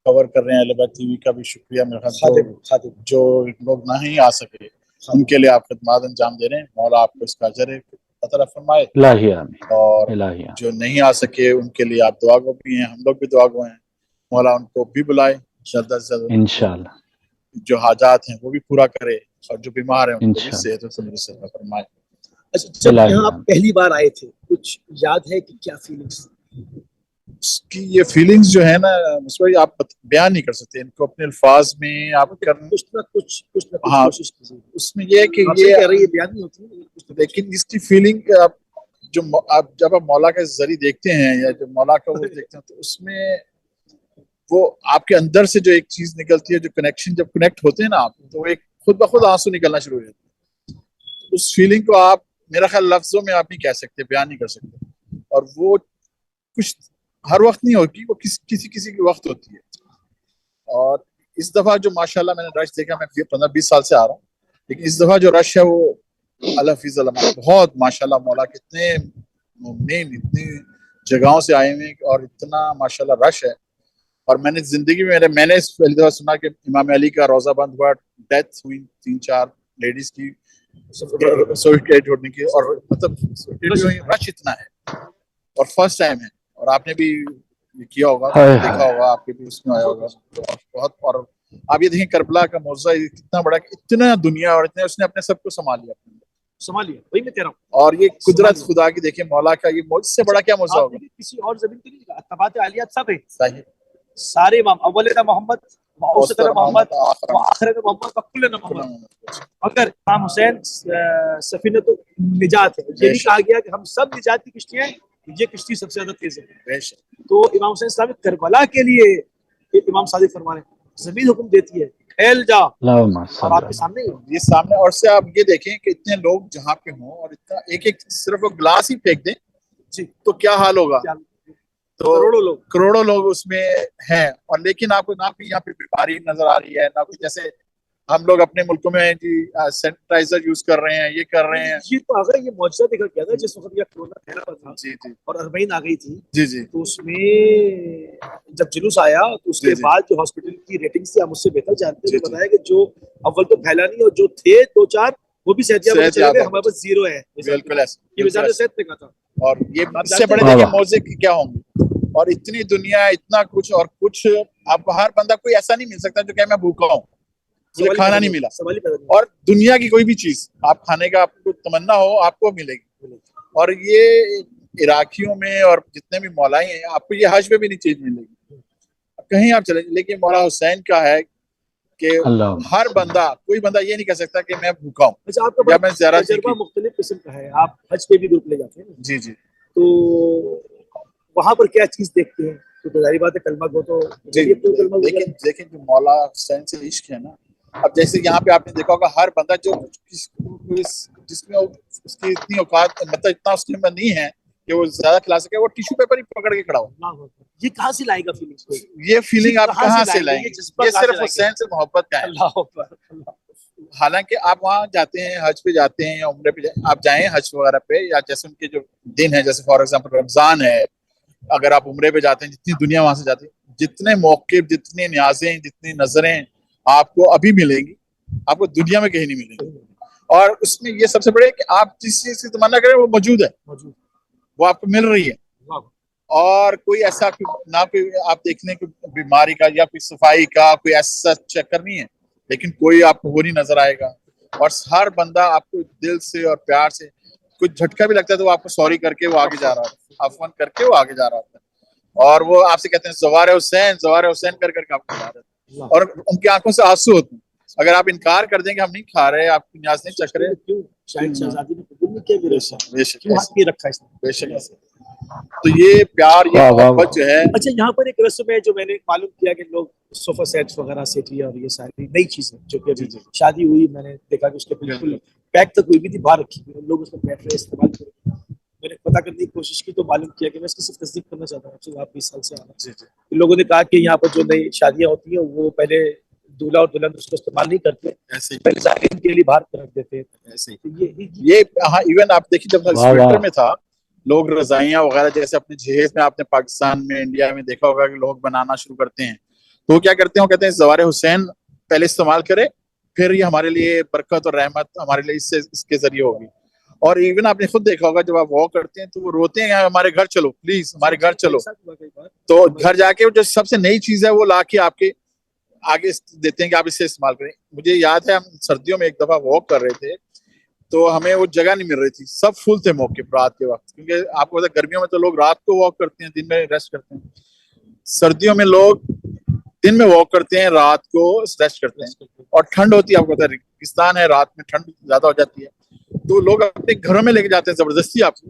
कवर कर रहे हैं। अलबा टीवी का भी शुक्रिया। मेरे खादिम, ख्याल जो लोग नहीं आ सके उनके लिए आप खिदमत अंजाम दे रहे हैं। मौला आपको इसका अजर अता फरमाए। इलाही आमीन, और इलाही आमीन। जो नहीं आ सके उनके लिए आप दुआ गो भी हैं, हम लोग भी दुआ गो हैं। मौला उनको भी बुलाए, जल्द से जल्द इंशाल्लाह, जो हाजात हैं वो भी पूरा करे, और जो बीमार हैं उनको भी इंशाल्लाह। सेहत और तंदुरुस्ती अता फरमाए। अच्छा, जब इलाही यहाँ आप आमीन। पहली बार आए थे, कुछ याद है कि क्या फीलिंग्स? उसकी ये फीलिंग्स जो है ना मुझे भाई, आप बयान नहीं कर सकते इनको अपने अल्फाज में। आप कर कुछ ना कुछ हाँ, कोशिश कीजिए। उसमें ये है कि आपसे ये कह रही है बयान नहीं होती है, कुछ ना कुछ। लेकिन इसकी फीलिंग आप आप जब आप मौला का जरिए देखते हैं या जब मौला का वो देखते हैं तो उसमें वो आपके अंदर से जो एक चीज निकलती है, जो कनेक्शन जब कनेक्ट होते हैं ना आप, तो एक खुद ब खुद आंसू निकलना शुरू हो जाते हैं। उस फीलिंग को आप मेरा ख्याल लफ्जों में आप नहीं कह सकते, बयान नहीं कर सकते। और वो कुछ हर वक्त नहीं होती, वो किसी किसी की वक्त होती है। और इस दफा जो माशाल्लाह मैंने रश देखा, मैं 15-20 साल से आ रहा हूँ, लेकिन इस दफा जो रश है वो अल्लाह हफीज़ अल्लाह, बहुत माशाल्लाह मौला कितने मुमिन इतनी जगहों से आए हुए और इतना माशाल्लाह रश है। और मैंने जिंदगी में मैंने इस पहली दफा सुना कि इमाम अली का रोजा बंद हुआ, डेथ हुई 3-4 लेडीज की सुसाइड होने की, और मतलब रश इतना है और फर्स्ट टाइम है। और आपने भी ये किया होगा, देखा होगा, आपके भी उसमें आया होगा बहुत। और आप ये देखें करबला का मौजा कितना बड़ा, इतना दुनिया और इतने उसने अपने सबको संभाल लिया, वही मैं कह रहा हूँ। और ये कुदरत खुदा की देखिए, मौला का ये इससे बड़ा क्या मौजा होगा। किसी और जमीन पे नहीं, तबात आलियात सब है, सही, सारे इमाम, अव्वल मोहम्मद, औसतन मोहम्मद, आखिरत मोहम्मद, कुल्लन मोहम्मद। अगर इमाम हुसैन सफीनत निजात है, ये भी कहा गया कि हम सब निजात की किश्तियां हैं, ये किश्ती सबसे ज्यादा तेज है। तो इमाम हुसैन साहब करबला के लिए इमाम सादिक फरमा रहे हैं, जमीन हुक्म देती है फैल जा, और आपके सामने ये सामने। और से आप ये देखें कि इतने लोग जहाँ पे हों और इतना एक एक सिर्फ वो ग्लास ही फेंक दें जी, तो क्या हाल होगा। तो करोड़ों लोग उसमें हैं, और लेकिन आपको ना कोई यहाँ पे बीमारी नजर आ रही है, ना कोई जैसे हम लोग अपने मुल्कों में जी सैनिटाइजर यूज कर रहे हैं, ये कर रहे हैं। ये तो अगर ये मौजूदा देखा गया था जिस वक्त ये कोरोना फैला हुआ था जी जी, और अरबईन आ गई थी जी जी, तो उसमें जब जुलूस आया तो उसके बाद जो हॉस्पिटल की रेटिंग्स थी, आप मुझसे बेहतर जानते हैं, बताया कि जो अव्वल तो फैला नहीं और जो थे 2-4 वो भी सेहतियाब हमारे पास 0 है। बिल्कुल ये वजारत सेहत ने कहा था। और ये इससे बड़े देखिए मौजे क्या होंगे। और इतनी दुनिया, इतना कुछ, और कुछ आपको हर बंदा कोई ऐसा नहीं मिल सकता जो कहे मैं भूखा हूँ, मुझे खाना नहीं मिला। और दुनिया की कोई भी चीज आप खाने का आपको तमन्ना हो, आपको मिलेगी। और ये इराकियों में और जितने भी मौलाई हैं, आपको ये हज में भी नहीं चीज मिलेगी, कहीं आप चले। लेकिन मौला हुसैन का है कि हर बंदा, कोई बंदा ये नहीं कह सकता कि मैं भूखा हूँ। अच्छा, आपका मैं तजर्बा मुख्तलिफ किस्म का है, आप हज पे भी ग्रुप ले जाते हैं। जी जी, तो वहां पर क्या चीज देखते हैं? تو ظاہر بات ہے کلمہ گو تو لیکن جو مولا حسین سے عشق ہے نا، اب جیسے یہاں پہ آپ نے دیکھا ہوگا ہر بندہ جو جس میں اس کی اتنی اوقات مطلب اتنا اس کے اندر نہیں ہے کہ وہ زیادہ کلاسک ہے، وہ ٹیشو پیپر ہی پکڑ کے کھڑا ہو. یہ کہاں سے لائے گا فیلنگ؟ یہ فیلنگ آپ کہاں سے لائیں گے؟ یہ صرف حسین سے محبت کا ہے. اللہ اکبر. حالانکہ آپ وہاں جاتے ہیں، حج پہ جاتے ہیں یا عمرے پہ آپ جائیں حج وغیرہ پہ، یا جیسے ان کے جو دن ہے، جیسے فار ایگزامپل رمضان ہے، اگر آپ عمرے پہ جاتے ہیں، جتنی دنیا وہاں سے جاتی ہے، جتنے موقف، جتنی نیازیں، جتنی نظریں آپ کو ابھی ملیں گی، آپ کو دنیا میں کہیں نہیں ملیں گی. اور اس میں یہ سب سے بڑے کہ آپ جس چیز کی تمنا کریں وہ موجود ہے، وہ آپ کو مل رہی ہے. اور کوئی ایسا نہ کوئی آپ دیکھنے کی بیماری کا یا کوئی صفائی کا کوئی ایسا چکر نہیں ہے، لیکن کوئی آپ کو وہ نہیں نظر آئے گا. اور ہر بندہ آپ کو دل سے اور پیار سے، کچھ جھٹکا بھی لگتا ہے تو وہ آپ کو سوری کر کے وہ آگے جا رہا ہوتا ہے، عفواً کر کے وہ آگے جا رہا ہوتا ہے. اور وہ آپ سے کہتے ہیں زوار حسین، زوار حسین کر کے آپ کو جا رہے ہیں. اور ان کی آنکھوں سے آنسو ہوتے ہیں. اگر آپ انکار کر دیں کہ ہم نہیں کھا رہے، آپ کی نیاز نہیں چکھ رہے، شاید شہزادی نے قبول نہیں کیا، بے شک کیوں ہاتھ نہیں رکھا اس نے؟ بے شک. تو یہ پیار، یہ محبت جو ہے. اچھا یہاں پر ایک رسم ہے جو میں نے معلوم کیا کہ لوگ صوفہ سیٹس وغیرہ سیٹی اور یہ ساری نئی چیزیں جو کہ ابھی شادی ہوئی، میں نے دیکھا کہ اس کے بالکل پیک تک ہوئی بھی تھی، باہر رکھی ہوئی، لوگ اس میں بیٹھ رہے استعمال کر رہے ہیں. میں نے پتہ کرنے کی کوشش کی تو معلوم کیا کہ میں اس کی صرف تصدیق کرنا چاہتا ہوں. آپ 20 سال سے آ رہا ہے، لوگوں نے کہا کہ یہاں پر جو نئی شادیاں ہوتی ہیں وہ پہلے دولہا اور دلہن اس کو استعمال نہیں کرتے، ایسے پہلے زائرین کے لیے باہر رکھ دیتے ہیں. ایسے یہ ہاں ایون آپ دیکھیے جب ٹویٹر میں تھا، لوگ رضائیاں وغیرہ جیسے اپنے جہیز میں، آپ نے پاکستان میں، انڈیا میں دیکھا ہوگا کہ لوگ بنانا شروع کرتے ہیں، تو وہ کیا کرتے ہیں، وہ کہتے ہیں زوار حسین پہلے استعمال کرے، پھر یہ ہمارے لیے برکت اور رحمت ہمارے لیے اس کے ذریعے ہوگی. اور ایون آپ نے خود دیکھا ہوگا جب آپ واک کرتے ہیں تو وہ روتے ہیں ہمارے گھر چلو پلیز، ہمارے گھر چلو. تو گھر جا کے جو سب سے نئی چیز ہے وہ لا کے آپ کے آگے دیتے ہیں کہ آپ اسے استعمال کریں. مجھے یاد ہے ہم سردیوں میں ایک دفعہ واک کر رہے تھے تو ہمیں وہ جگہ نہیں مل رہی تھی، سب فل تھے موقف رات کے وقت، کیونکہ آپ کو پتا گرمیوں میں تو لوگ رات کو واک کرتے ہیں، دن میں ریسٹ کرتے ہیں. سردیوں میں لوگ دن میں واک کرتے ہیں، رات کو ریسٹ کرتے ہیں. اور ٹھنڈ ہوتی ہے، آپ کو پتا ریگستان ہے، رات میں ٹھنڈ زیادہ ہو جاتی ہے، تو لوگ اپنے گھروں میں لے کے جاتے ہیں زبردستی آپ کو.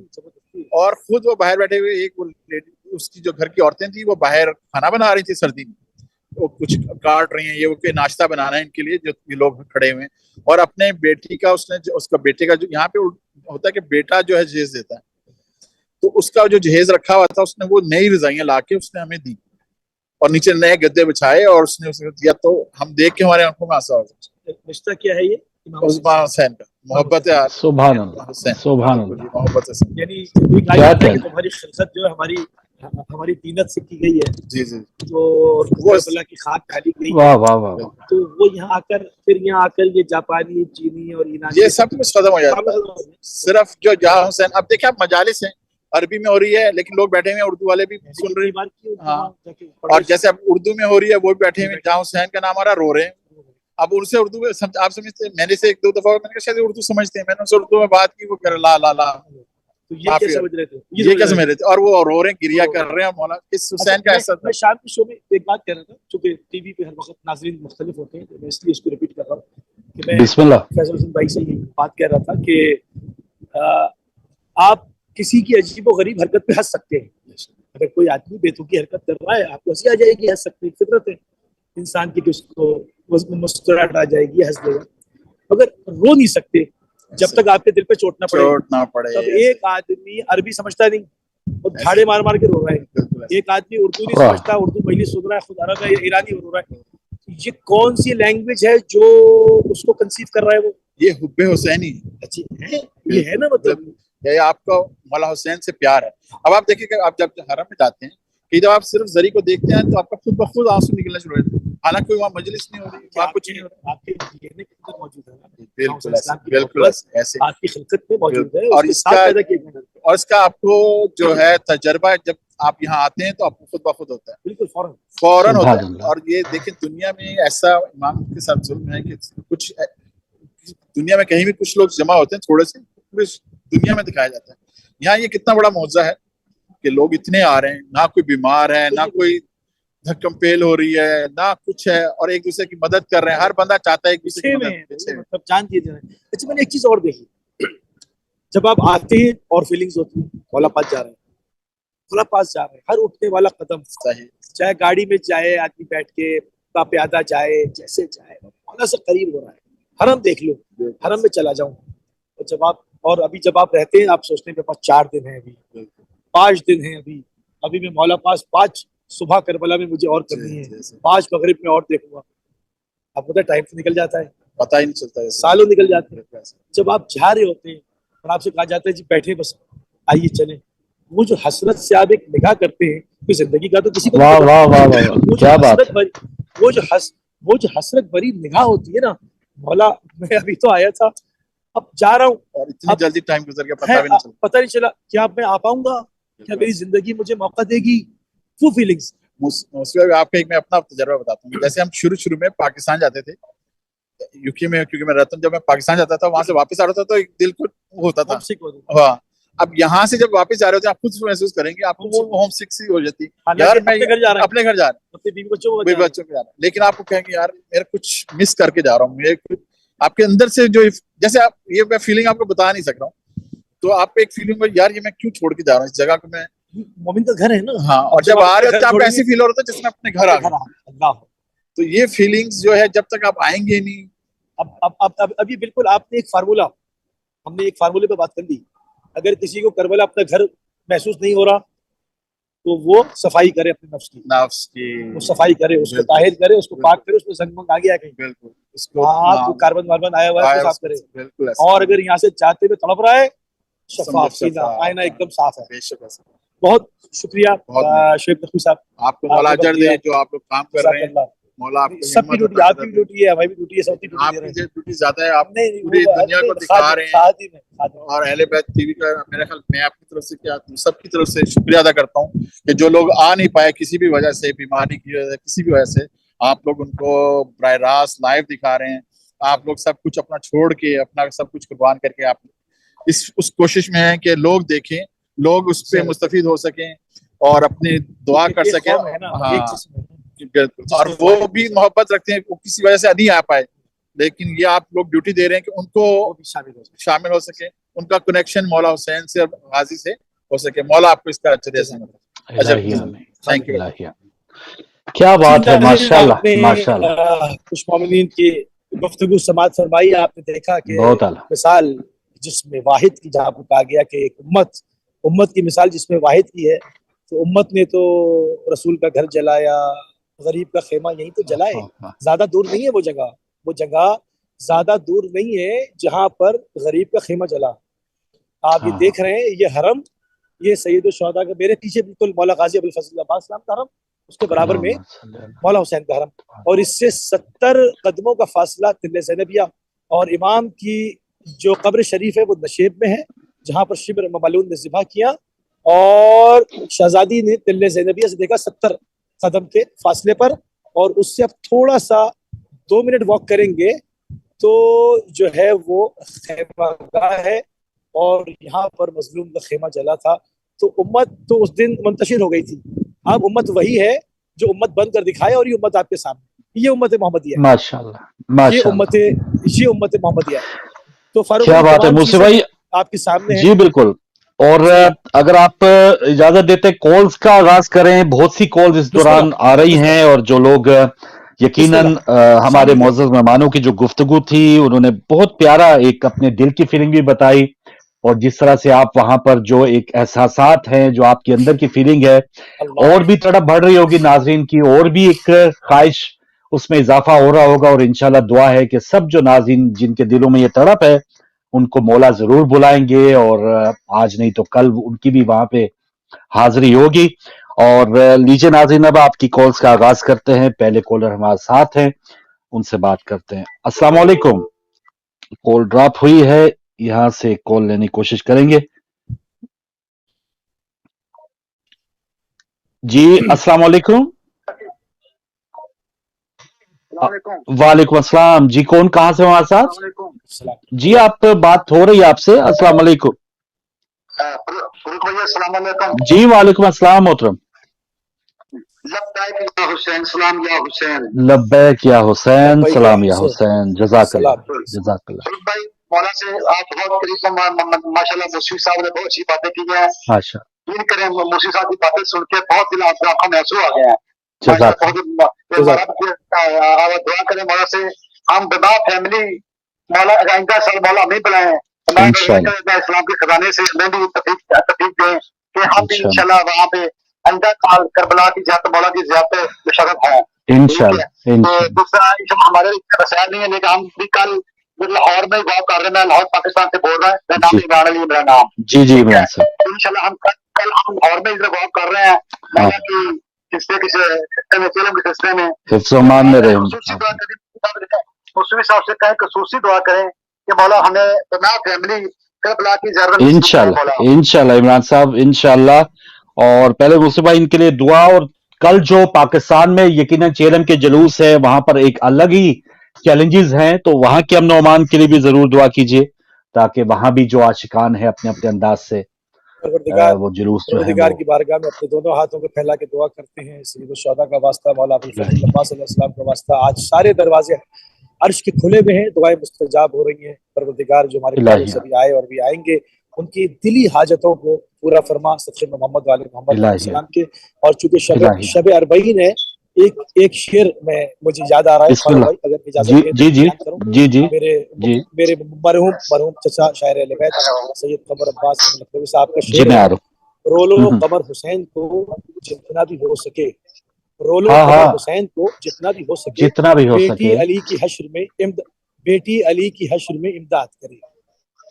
اور خود وہ باہر بیٹھے ہوئے، ایک اس کی جو گھر کی عورتیں تھیں وہ باہر کھانا بنا رہی تھی سردی میں، وہ کچھ کاٹ رہی ہیں، یہ وہ کہ ناشتہ بنانا ہے ان کے لیے جو یہ لوگ کھڑے ہوئے ہیں. اور اپنے بیٹی کا اس کا بیٹے کا جو یہاں پہ ہوتا ہے کہ بیٹا جو ہے جہیز دیتا ہے، تو اس کا جو جہیز رکھا ہوا تھا اس نے وہ نئی رضائیاں لا کے اس نے ہمیں دی اور نیچے نئے گدے بچھائے اور اس نے اسے دیا. تو ہم دیکھ کے ہمارے آنکھوں میں آنسو آ گئے. رشتہ کیا ہے یہ؟ عثمان حسین کا محبت ہے. سبحان اللہ، حسین سبحان اللہ. محبت حسین. یعنی تمہاری خلقت جو ہے ہماری دینت سے کی گئی ہے، جی جی، جو کربلا کی خاک ڈالی گئی ہے، واہ واہ واہ. تو وہ یہاں آ کر یہ جاپانی، چینی اور ایرانی یہ سب کچھ ختم ہو جاتا ہے. صرف جو جہاں حسین، اب دیکھیں آپ مجالس ہیں عربی میں ہو رہی ہے لیکن لوگ بیٹھے ہوئے ہیں اردو والے بھی سن رہے ہیں. ہاں، اور جیسے اب اردو میں ہو رہی ہے وہ بھی بیٹھے ہوئے جہاں حسین کا نام آ رہا رو رہے ہیں. اب ان سے اردو میں آپ سمجھتے ہیں، میں نے سے ایک دو دفعہ میں نے کہا شاید اردو سمجھتے ہیں، میں نے ان سے اردو میں بات کی، وہ کہہ رہے لا لا لا، یہ کیا سمجھ رہے تھے، یہ کیا سمجھ رہے تھے، اور وہ رو رہے ہیں، گریا کر رہے ہیں. مولا اس حسین کا ایسا تھا. میں شام کے شو میں ایک بات کہہ رہا تھا، چونکہ ٹی وی پہ ہر وقت ناظرین مختلف ہوتے ہیں، میں اس لیے اس کو ریپیٹ کر رہا ہوں کہ میں بسم اللہ. فیصل حسین بھائی سے یہ بات کہہ رہا تھا کہ آپ کسی کی عجیب و غریب حرکت پہ ہنس سکتے ہیں. اگر کوئی آدمی بے تکی حرکت کر رہا ہے آپ کو ہنسی آ جائے گی، ہنس سکتے ہیں، فطرت ہے انسان کی کہ اس کو مسکراہٹ آ جائے گی، ہنس دے گا. مگر رو نہیں سکتے جب تک آپ کے دل پہ چوٹ نہ پڑے. تب ایک آدمی عربی سمجھتا نہیں اور دھاڑے مار مار کے رو رہا ہے، ایک آدمی اردو نہیں سمجھتا، اردو پہلی سن رہا ہے، خود عرب ہے یا ایرانی رو رہا ہے. یہ کون سی لینگویج ہے جو اس کو کنسیو کر رہا ہے؟ وہ یہ حب حسینی ہے، یہ ہے نا، مطلب یہ آپ کا مولا حسین سے پیار ہے. اب آپ دیکھیں کہ آپ جب حرم میں جاتے ہیں کہ جب آپ صرف زری کو دیکھتے ہیں تو آپ کا خود بخود آنسو نکلنا شروع ہوتے ہیں، حالانکہ وہاں مجلس نہیں ہو رہی، وہاں کچھ نہیں ہو رہا. آپ کے DNA کے اندر موجود ہے، بالکل بالکل ایسے. آپ کی خلقت میں موجود ہے، اور اس کا آپ کو جو ہے تجربہ جب آپ یہاں آتے ہیں تو آپ کو خود بخود ہوتا ہے، بالکل فوراً ہوتا ہے. اور یہ دیکھیں دنیا میں ایسا امام کے ساتھ ظلم ہے کہ کچھ دنیا میں کہیں بھی کچھ لوگ جمع ہوتے ہیں تھوڑے سے، پورے دنیا میں دکھایا جاتا ہے. یہاں یہ کتنا بڑا معجزہ ہے کہ لوگ اتنے آ رہے ہیں، نہ کوئی بیمار ہے، نہ کوئی دھکم پیل ہو رہی ہے، نہ کچھ ہے، اور ایک دوسرے کی مدد کر رہے ہیں. ہر بندہ چاہتا ہے ایک دوسرے کی مدد، مطلب جان دیے جائیں. اچھا میں نے ایک چیز اور دیکھی، جب آپ آتے ہیں اور فیلنگز ہوتی ہیں، مولا پاس جا رہے ہیں मौला पास जा रहे हैं, हर उठने वाला कदम, सही, चाहे गाड़ी में जाए आदमी बैठ के, प्यादा जाए, जैसे जाए, मौला से करीब हो रहा है। हरम देख लो, हरम में चला जाऊं, तो जब आप, और अभी जब आप रहते हैं, आप सोचते हैं मेरे पास 4 दिन है, अभी 5 दिन है, अभी मैं मौला पास 5 सुबह करबला में मुझे और करनी है, 5 मगरिब में और देखूंगा। अब पता टाइम तो निकल जाता है, पता ही नहीं चलता है, सालों निकल जाते हैं। जब आप जा रहे होते हैं और आपसे कहा जाता है जी बैठे, बस आइए चले, वो जो हसरत से आप एक निगाह करते हैं, कोई जिंदगी का तो किसी को वाह वाह वाह वाह, वो क्या बात है। वो जो हसरत भरी निगाह होती है ना, मौला मैं अभी तो आया था, अब जा रहा हूँ, और इतनी जल्दी टाइम गुजर गया, पता भी नहीं चला। पता नहीं चला, क्या मैं आ पाऊंगा, क्या मेरी जिंदगी मुझे मौका देगी, वो फीलिंग्स। आपको एक मैं अपना तजर्बा बताता हूँ। जैसे हम शुरू में पाकिस्तान जाते थे, यूके में, क्योंकि मैं रहता हूँ, जब मैं पाकिस्तान जाता था, वहां से वापस आ रहा था, तो एक दिल को होता था, हाँ। अब यहाँ से जब वापस जा रहे होते हैं, आप खुद महसूस करेंगे, आपको वो होम सिक सी हो जाती है, यार मैं अपने घर जा रहा हूँ, अपने बीवी बच्चों के जा रहा हूँ, लेकिन आपको कहेंगे यार मेरा कुछ मिस करके जा रहा हूँ, मेरे कुछ आपके अंदर से जो, जैसे आप, ये मैं फीलिंग आपको बता नहीं सक रहा हूँ, तो आप एक फीलिंग में, यार ये मैं क्यों छोड़ के जा रहा हूँ इस जगह को, मैं मोमिन का घर है ना, हाँ। और जब आ रहे हो तो आपको ऐसी फील हो रहा था जिसमें अपने घर आ गए। तो ये फीलिंग्स जो है, जब तक आप आएंगे नहीं, अब ये बिल्कुल आपने एक फार्मूला, हमने एक फार्मूले पे बात कर ली। अगर किसी को करबला अपना घर महसूस नहीं हो रहा, तो वो सफाई करे अपने नफ्स की, वो सफाई करे, उसको ताहिर करे, उसको पाक करे, उसमें जंगमंग आ गया कहीं, बिल्कुल उसको तो कार्बन वार्बन आया हुआ है तो साफ करे, बिल्कुल। और अगर यहाँ से जाते हुए तड़प रहा है, शफाफ सीधा आईना एकदम साफ है। बहुत शुक्रिया शेख नकवी साहब, आपको मौला अजर दे जो आप लोग काम कर रहे हैं, मौला आपको सबकी ड्यूटी, आपकी ड्यूटी है, हमारी भी ड्यूटी है, सबकी ड्यूटी ज्यादा है, आप पूरी दुनिया को दिखा रहे हैं। और अहले बैत टीवी का मेरे ख्याल मैं आपकी तरफ से क्या सबकी तरफ से शुक्रिया अदा करता हूँ कि जो लोग आ नहीं पाए किसी भी वजह से, बीमारी की वजह से, किसी भी वजह से, आप लोग उनको बराह रास्त लाइव दिखा रहे हैं। आप लोग सब कुछ अपना छोड़ के, अपना सब कुछ कुर्बान करके आप उस कोशिश में है कि लोग देखें, लोग उस पर मुस्तफीद हो सकें और अपनी दुआ कर सकें। हाँ, और वो भी मोहब्बत रखते हैं, वो किसी वजह से नहीं आ पाए, लेकिन ये आप लोग ड्यूटी दे रहे हैं कि उनको शामिल हो सके, उनका कनेक्शन मौला हुसैन से और गाजी से हो सके। मौला आपको इसका थैंक यू। क्या बात है, माशाल्लाह माशाल्लाह। कुछ मोमिनीन की गुफ्तगू समाअत फरमाई, आपने देखा कि मिसाल जिसमें वाहिद की, जहाँ को कहा गया कि एक उम्मत की मिसाल जिसमें वाहिद की है, तो उम्मत ने तो रसूल का घर जलाया, गरीब का खेमा यहीं तो जलाए, ज्यादा दूर नहीं है वो जगह ज्यादा दूर नहीं है जहाँ पर गरीब का खेमा जला। आप ये देख रहे हैं, ये हरम, ये सैयद शुहदा का, मेरे पीछे बिल्कुल मौला गाजी अबुल फजल अब्बास साहब का हरम, उसके बराबर में मौला हुसैन का हरम, और इससे 70 कदमों का फासला तिल्ले ज़ैनबिया, और इमाम की जो कब्र शरीफ है वो नशेब में है, जहाँ पर शिब्र ममलून ने ज़िबा किया, और शहजादी ने तिल्ले ज़ैनबिया से देखा 70 कदम के फासले पर, और उससे अब थोड़ा सा 2 मिनट वॉक करेंगे तो जो है वो खेमागाह है, और यहाँ पर मजलूम का खेमा जला था। तो उम्मत तो उस दिन मुंतशिर हो गई थी, अब उम्मत वही है जो उम्मत बन कर दिखाए, और ये उम्मत आपके सामने, ये उम्मत मोहम्मदिया है। माशाल्लाह ये उम्मत मोहम्मदिया है। तो फारूक, क्या बात है मुझसे भाई, आपके सामने जी बिल्कुल। और अगर आप इजाजत देते, कॉल्स का आगाज करें। बहुत सी कॉल्स इस दौरान आ रही हैं, और जो लोग यकीनन हमारे मोअज़्ज़ज़ मेहमानों की जो गुफ्तगू थी, उन्होंने बहुत प्यारा एक अपने दिल की फीलिंग भी बताई, और जिस तरह से आप वहां पर जो एक एहसासात हैं, जो आपके अंदर की फीलिंग है, और भी तड़प बढ़ रही होगी नाज़रीन की, और भी एक ख्वाहिश उसमें इजाफा हो रहा होगा। और इंशाल्लाह दुआ है कि सब जो नाज़रीन जिनके दिलों में ये तड़प है, उनको मौला जरूर बुलाएंगे, और आज नहीं तो कल उनकी भी वहां पे हाजिरी होगी। और लीजिए नाज़रीन, अब आपकी कॉल्स का आगाज करते हैं। पहले कॉलर हमारे साथ हैं, उनसे बात करते हैं। अस्सलाम वालेकुम। कॉल ड्रॉप हुई है, यहां से कॉल लेने की कोशिश करेंगे। जी अस्सलाम वालेकुम। वालेकुम अस्सलाम जी, कौन कहां से हमारे साथ? जी आप बात हो रही है आपसे। अस्सलाम वालेकुम। जी वालेकुम अस्सलाम मोहतरम। लब्बैक या हुसैन, सलाम या हुसैन। लब्बैक या हुसैन, सलाम या हुसैन। जज़ाकल्लाह जज़ाकल्लाह। भाई मौला से आप बहुत करीब, माशाल्लाह मुस्लिम साहब ने बहुत अच्छी बातें की हैं। माशा यकीन करें मूसी साहब की बातें सुन के बहुत दिल आंखों में आंसू आ गए हैं। जज़ाक दुआ करें मौला से हम बीमार फैमिली मौला आइंदा साल मौला हमें बुलाएं इंशाअल्लाह इस्लाम के खजाने से हमें भी तकलीफ दें कि हम भी इंशाअल्लाह इंशाल्लाह वहाँ पे आइंदा साल करबला की ज़ियारत मौला की ज़ियारत मुशर्रफ है। इंशाअल्लाह तो इंशाअल्लाह दूसरा हमारे वसाइल नहीं है, लेकिन हम भी कल लाहौर में वॉक कर रहे हैं। मैं लाहौर पाकिस्तान से बोल रहा है, मेरा नाम जी इमरान अली, मेरा नाम जी जी इमरान साहब इंशाल्लाह हम कल हम लाहौर में इधर वॉक कर रहे हैं। हाँ मौला की किस्से में चलम के सिलसिले में हिफ्ज़-ओ-मान में रहें खसूसी दुआ करें, खसूसी साहब से कहें खसूसी दुआ करें कि मौला हमें तमाम फैमिली करबला की ज़ियारत नसीब करें मौला। इंशाअल्लाह इंशाअल्लाह इमरान साहब इंशाअल्लाह। और पहले मुस्तफा भाई इनके लिए दुआ, और कल जो पाकिस्तान में यकीनन चेलम के जुलूस है वहां पर एक अलग ही चैलेंजेस हैं, तो वहां के अमन ओमान के लिए भी जरूर दुआ कीजिए ताकि वहां भी जो आशिकान है अपने अपने अंदाज से परवरदिगार वो जुलूस जो है परवरदिगार वो की बारगाह में अपने दोनों हाथों को फैला के दुआ करते हैं। सैयद शुहदा का वास्ता, मौला अबुल फजल अब्बास अलैहिस्सलाम का वास्ता, आज सारे दरवाजे अर्श के खुले हुए हैं, दुआएं मुस्तजाब हो रही हैं। परवरदिगार जो हमारे प्यारे इलाही सभी आए और भी आएंगे, उनकी दिली हाजतों को पूरा फरमा सच्चे मोहम्मद वाले मोहम्मद इलाही सलाम के। और चूंकि इलाही शब अरबईन है, एक शेर में मुझे याद आ रहा है, फारूक बिस्मिल्लाह भाई अगर इजाजत जी दें जी तो जी बयान करूं। जी जी मेरे जी मेरे मरहूम चचा शायर अहले बैत सैयद कमर अब्बास लखनवी साहब का जी शेर मैं है, आ रहा रोलो हूँ। कमर हुसैन को जितना भी हो सके, रोलो हाँ कमर हाँ हुसैन को जितना भी हो सके, जितना भी हो बेटी सके। अली की हश्र में बेटी अली की हश्र में इमदाद करे।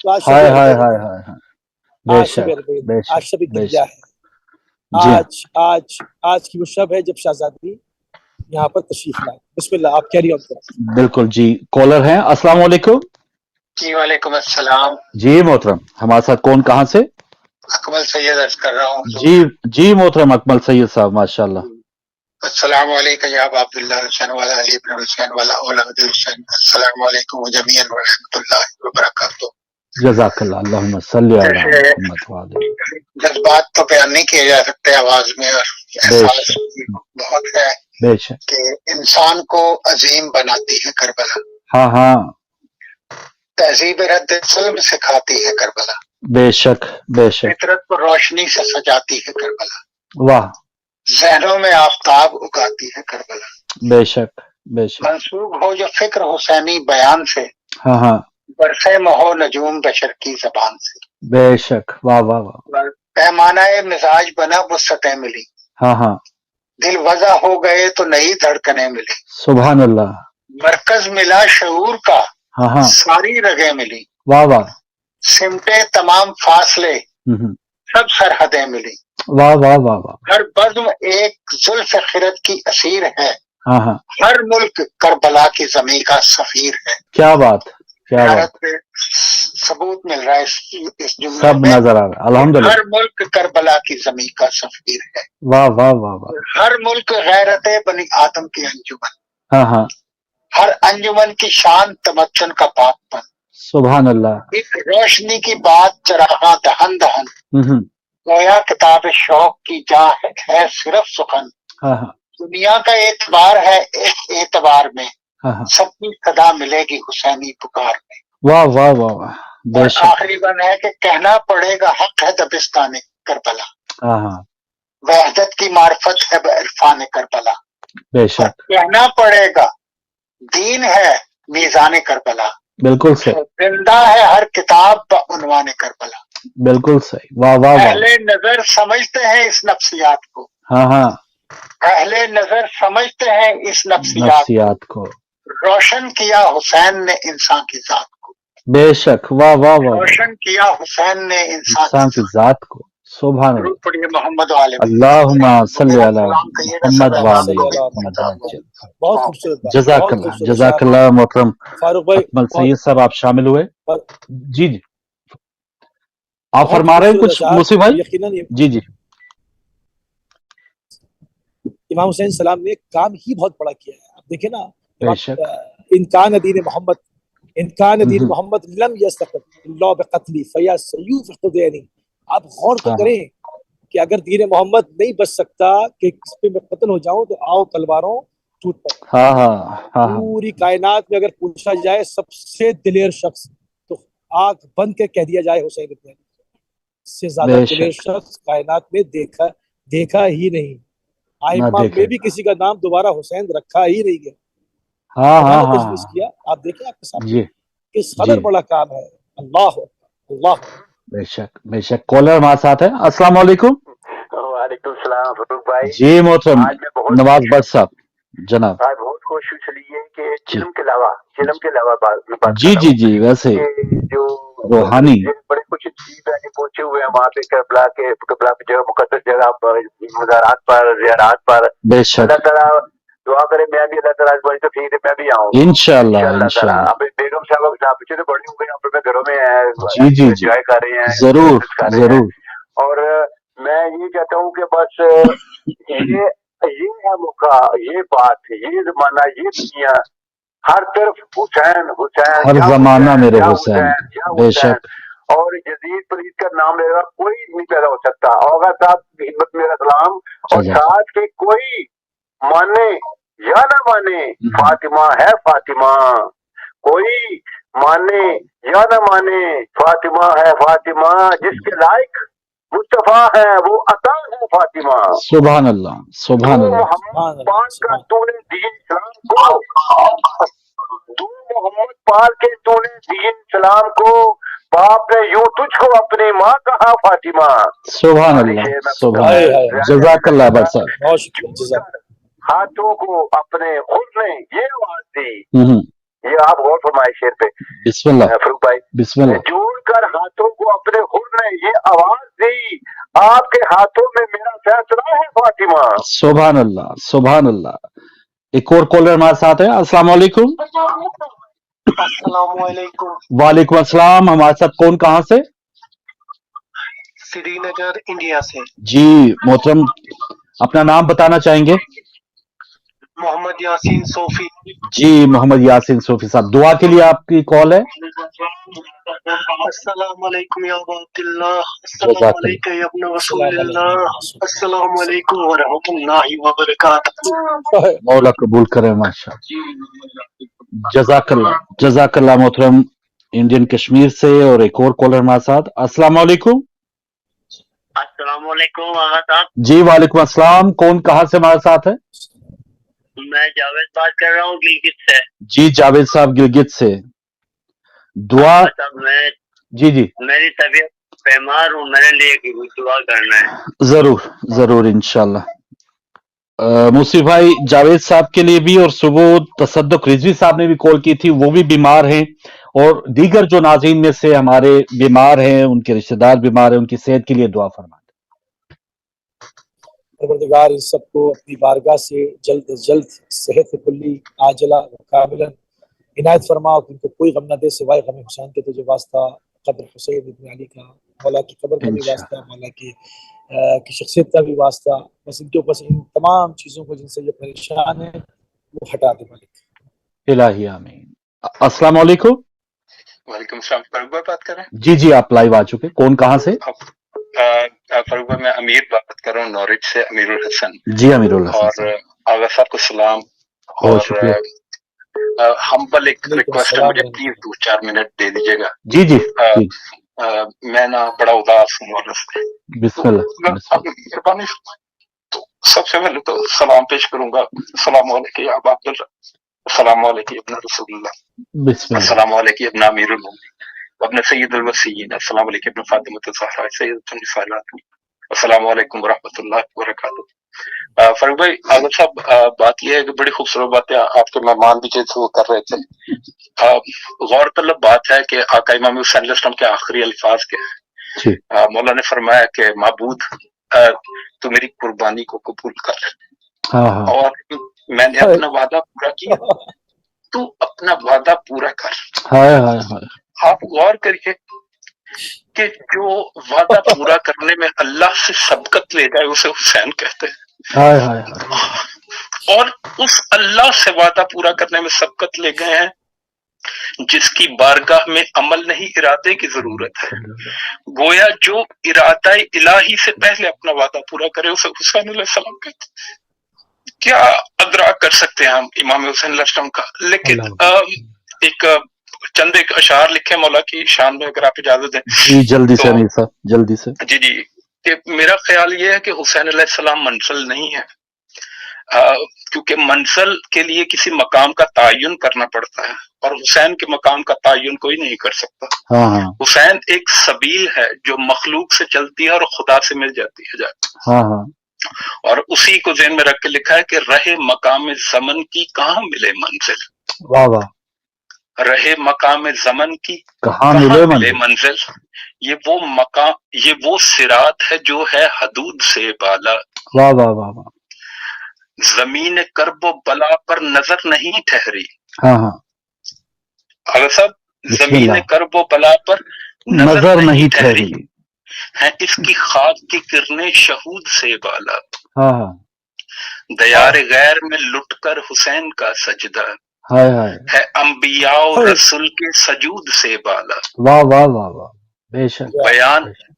तो आज हाय शब हाय अरबईन हाय है, हाय हाय आज शब बेशक अरबईन है, आज बेशक शब गिरिया बेशक है। जी हाँ आज आज आज की वो शब है जब शहजादी यहाँ पर तशरीफ लाए। बिस्मिल्लाह, आप कैरी ऑन करें। बिल्कुल जी। कॉलर हैं, अस्सलाम वालेकुम। जी वालेकुम अस्सलाम। जी मोहतरम, हमारे साथ कौन कहाँ से? अकमल सैयद अर्ज कर रहा हूँ। जी जी मोहतरम अकमल सैयद साहब माशाल्लाह। अस्सलाम वालेकुम या अब्दुल्लाह हुसैन वाला अली इब्न हुसैन वाला औलाद हुसैन। अस्सलाम वालेकुम जमीअन व रहमतुल्लाहि व बरकातहू। जज़ाकल्लाह, अल्लाहुम्मा सल्ली अला मुहम्मद व आले। जज्बात तो बयान नहीं किए जा सकते आवाज में, और एहसास बहुत है बेशक कि इंसान को अजीम बनाती है करबला, हाँ हाँ तहजीब रद्द जुल्म सिखाती है करबला, बेशक बेशक फितरत को रोशनी से सजाती है करबला, वाह जहनों में आफताब उगाती है करबला। बेशक बेशक मंसूब हो जो फिक्र हुसैनी बयान से, हाँ हाँ बरसे महो नजूम बशर की जबान से, बेशक वाह वाह वाह पैमाना मिजाज बना वुसअतें मिली, हाँ हाँ दिल वज़ा हो गए तो नई धड़कनें मिली, सुभान अल्लाह मरकज मिला शऊर का हाँ हाँ सारी रगें मिली, वाह वाह सिमटे तमाम फासले सब सरहदें मिली, वाह वाह वाह वाह हर बज़्म एक जुल्फ़ खिरत की असीर है, हाँ हाँ हर मुल्क करबला की ज़मीं का सफीर है। क्या बात क्या बात, भारत पे सबूत मिल रहा है इस जुमले सब में। नजर आ रहा है अल्हम्दुलिल्लाह। हर मुल्क करबला की ज़मीं का सफीर है, वाह वाह वाह वाह हर मुल्क गैरत बनी आदम की अंजुमन, हाँ हाँ हर अंजुमन की शान तमक्कुन का पाकपन, सुभान अल्लाह। एक रोशनी की बात चरागा दहन दहन, गोया किताब शौक की जा है सिर्फ सुखन, हाँ हाँ दुनिया का एतबार है एक एतबार में, हाँ हाँ सबकी सदा मिलेगी हुसैनी पुकार में। वाह वाह वाह वाह और बेशक आखिरी बन है कि कहना पड़ेगा हक है दबिस्तान करबला, हाँ हाँ वहदत की मार्फत है इरफान करबला, और बेशक कहना पड़ेगा दीन है मीज़ान करबला, बिल्कुल सही जिंदा है हर किताब ब उन्वान करबला। बिल्कुल सही वाह वाह वाह अहले नजर समझते हैं इस नफ्सियात को, हाँ हाँ अहले नजर समझते हैं इस नफ्सियात नफ्सियात को रोशन किया हुसैन ने इंसान की जात को, बेशक वाह वाह वाह वाह रोशन किया हुसैन ने इंसान इंसान की जात को सुभान अल्लाह। पढ़िए मोहम्मद वाले अल्लाहुम्मा सल्ली अला सलाम कहिएगा मुहम्मद सब व आवाज आले सल्लल्लाहु अलैहि मुहम्मद वसल्लम। बहुत खूबसूरत बात, बहुत जज़ाकल्लाह खूबसूरत बात। जज़ाकल्लाह मोहतरम फारूक भाई अकमल बहुत सैयद साहब आप शामिल हुए। जी जी आप बहुत फरमा रहे हैं खूबसूरत कुछ अशार। मुसी भाई? यकीनन जी जी इमाम हुसैन सलाम ने काम ही बहुत बड़ा किया है। आप देखें ना, बेशक इनकान दीन मोहम्मद इनकान दीन मोहम्मद लम यस्तक़िल इल्ला बिक़त्ली फया सयूफ खुदैनी। आप गौर तो हाँ करें कि अगर दीन मोहम्मद नहीं बच सकता कि किस पे मैं कत्ल हो जाऊं तो आओ तलवारों टूट पड़े। हाँ हाँ हाँ हाँ पूरी कायनात में अगर पूछा जाए सबसे दिलेर शख्स, तो आंख बंद के कह दिया जाए हुसैन इब्न अली। से ज्यादा बेशक। दिलेर शख्स कायनात में देखा ही नहीं। ना आइमा देखे। में भी किसी का नाम दोबारा हुसैन रखा ही नहीं गया। हाँ खुदा हाँ ने हाँ तजवीज़ किया, आप देखिए आपके सामने जी किस कदर जी बड़ा काम है। अल्लाह बेशक बेशक। कॉलर हमारे साथ है। अस्सलाम वालेकुम। वालेकुम सलाम फरूक भाई। जी मोहतरम आज मैं बहुत नवाज भट्ट साहब जनाब। भाई बहुत कोशिश इसलिए कि जी फिल्म के अलावा बात जी कर रहा जी हूँ जी वैसे कि जो रूहानी ये बड़े कुछ चीज आगे पहुंचे हुए हैं वहाँ पे करबला की जगह मुकद्दस जगह पर मज़ारात पर ज़ियारात पर। बेशक अल्लाह ताला दुआ करे मैं भी अल्लाह ताला बड़ी तौफीक दे मैं भी आऊँ इंशाल्लाह ताला। इंशाल्लाह। अब बेगम साहब पीछे तो बड़ी हो गई, अब मैं घरों में जी जी जी एंजॉय कर रहे हैं, जरूर कोशिश कर रहे हैं। जरूर। और मैं ये कहता हूँ कि बस ये है मौका, ये बात, ये जमाना, ये दुनिया, हर तरफ हुसैन हुसैन, हर या जमाना मेरे या हुसैन या हुसैन। बेशक। और यजीद फरीद का नाम लेगा कोई नहीं पैदा हो सकता। औगा साहब हिम्मत मेरा सलाम। और जज़ाक। साथ के कोई माने या ना माने, फातिमा है फातिमा। कोई माने या ना माने, फातिमा है फातिमा। जिसके लायक मुस्तफा है वो अता है फातिमा। सुभान अल्लाह सुभान तू अल्लाह। मोहम्मद पाल का तूने दीन इस्लाम को, तू मोहम्मद पाल के तूने दीन इस्लाम को, बाप ने यूं तुझको अपनी माँ कहा फातिमा। सुभान अल्लाह सुभान अल्लाह। जज़ाकल्लाह भट्ट साहब। बहुत शुक्रिया जज़ाक। हाथों को अपने खुद ने ये आवाज दी। ये आप गौर फरमाए शेर पे बिस्मिल्लाह फरूक भाई। बिस्मिल्लाह। जोड़ कर हाथों को अपने खुद ने ये आवाज दी, आपके हाथों में मेरा फैसला है फातिमा। सुभान अल्लाह सुभान अल्लाह। एक और कॉलर हमारे साथ है। अस्सलाम वालेकुम। अस्सलाम वालेकुम। वालेकुम अस्सलाम। हमारे साथ कौन कहाँ से? श्रीनगर इंडिया से। जी मोहतरम अपना नाम बताना चाहेंगे? मोहम्मद यासीन सोफी। जी मोहम्मद यासीन सोफी साहब, दुआ के लिए आपकी कॉल है। अस्सलाम वालेकुम या अब्दुल्लाह, अस्सलाम वालेकुम या इब्न रसूलुल्लाह, अस्सलाम वालेकुम व रहमतुल्लाहि व बरकातहू। मौला कबूल करे माशा। जज़ाकल्लाह जज़ाकल्लाह मोहतरम इंडियन कश्मीर से। और एक और कॉलर हमारे साथ। अस्सलाम वालेकुम। अस्सलाम वालेकुम आगा साहब। जी वालेकुम अस्सलाम। कौन कहाँ से हमारे साथ है? मैं जावेद बात कर रहा हूँ गिलगित से। जी जावेद साहब गिलगित से। दुआ मैं जी जी मेरी तबीयत बीमार हूँ, मेरे लिए दुआ करना है। जरूर जरूर इंशाल्लाह। मुसीफ भाई जावेद साहब के लिए भी, और सुबह तसद्दुक रिजवी साहब ने भी कॉल की थी, वो भी बीमार हैं, और दीगर जो नाज़रीन में से हमारे बीमार हैं, उनके रिश्तेदार बीमार हैं, उनकी सेहत के लिए दुआ फरमाएं। परवरदिगार इन सबको अपनी बारगाह से जल्द अज जल्द सेहत कुल्ली आजला कामिलन इनायत फरमा, उनको कोई गम न दे सिवाय गम हुसैन के। तुझे वास्ता कब्र हुसैन इब्न अली का, मौला की कब्र का भी वास्ता, मौला की शख्सियत का भी वास्ता। बस इनके ऊपर से इन तमाम चीज़ों को जिनसे ये परेशान है वो हटा दे मालिक। इलाही आमीन। अस्सलाम वालेकुम। वालेकुम सलाम। फरूक भाई बात कर रहे हैं? जी जी आप लाइव आ चुके। कौन कहाँ से? फरूक भाई मैं अमीर बात कर रहा हूँ नॉरिच से, अमीरुल हसन। जी अमीरुल हसन। और आगा साहब को सलाम। और हम्बल एक रिक्वेस्ट है, मुझे प्लीज 2-4 मिनट दे दीजिएगा। जी जी मैं ना बड़ा उदास हूँ और बिस्मिल्लाह मेहरबानी। तो सबसे पहले तो सलाम पेश करूंगा। अस्सलाम वालेकुम या अबा अब्दुल्लाह, अस्सलाम वालेकुम इब्न रसूलुल्लाह, बिस्मिल्लाह, अस्सलाम वालेकुम इब्न अमीरुल मोमिनीन, इब्न सय्यदुल वसीय्यीन, अस्सलाम वालेकुम इब्न फातिमतुज़ ज़हरा सय्यदतुन निसाइल आलमीन, अस्सलाम वालेकुम व रहमतुल्लाहि व बरकातहू। फरूक भाई आगर साहब, बात यह है कि बड़ी खूबसूरत बातें आपके मेहमान भी जैसे वो कर रहे थे। गौर तलब बात है कि आका इमाम हुसैन अलैहिस्सलाम के आखिरी अल्फाज के मौला ने फरमाया कि माबूद तू मेरी कुर्बानी को कबूल कर। और मैंने अपना वादा पूरा किया, तू अपना वादा पूरा कर। आप गौर करिए कि जो वादा पूरा करने में अल्लाह से सबकत ले जाए उसे हुसैन कहते हैं। और उस अल्लाह से वादा पूरा करने में सबकत ले गए हैं जिसकी बारगाह में अमल नहीं इरादे की जरूरत है। गोया जो इरादा इलाही से पहले अपना वादा पूरा करे उसे हुसैन अलैहिस्सलाम कहते हैं। क्या अदरा कर सकते हैं हम इमाम हुसैन अलैहिस्सलाम का। लेकिन एक चंद एक अशार लिखे मौला की शान में, अगर आप इजाजत दें। जी जल्दी से तो अमीर साहब, जल्दी से। जी जी, कि मेरा ख्याल ये है कि हुसैन अलैहिस्सलाम मंजिल नहीं है, क्योंकि मंजिल के लिए किसी मकाम का तायुन करना पड़ता है, और हुसैन के मकाम का तायुन कोई नहीं कर सकता। हाँ हाँ हुसैन एक सबील है जो मखलूक से चलती है और खुदा से मिल जाती है जाकर, हाँ हाँ, और उसी को ज़हन में रख के लिखा है कि रहे मकाम ज़मन की कहाँ मिले मंजिल। वाह वाह, रहे मकाम ज़मन की कहाँ कहाँ मिले मिले मंजिल। मंजिल। ये वो मकाम, ये वो सिरात है जो है हदूद से बाला। वाह वाह वाह वाह, जमीन कर्ब बला पर नजर नहीं ठहरी। हाँ हाँ, अगर सब बिस्मिल्लाह। जमीन कर्ब बला पर नजर नहीं ठहरी। है इसकी खाक की किरणें शहूद से बाला। हाँ हाँ, दयार गैर में लुटकर हुसैन का सजदा हाय हाय, है अंबिया और रसूल के सजूद से बाला। वाह वाह वाह वाह, बेशक।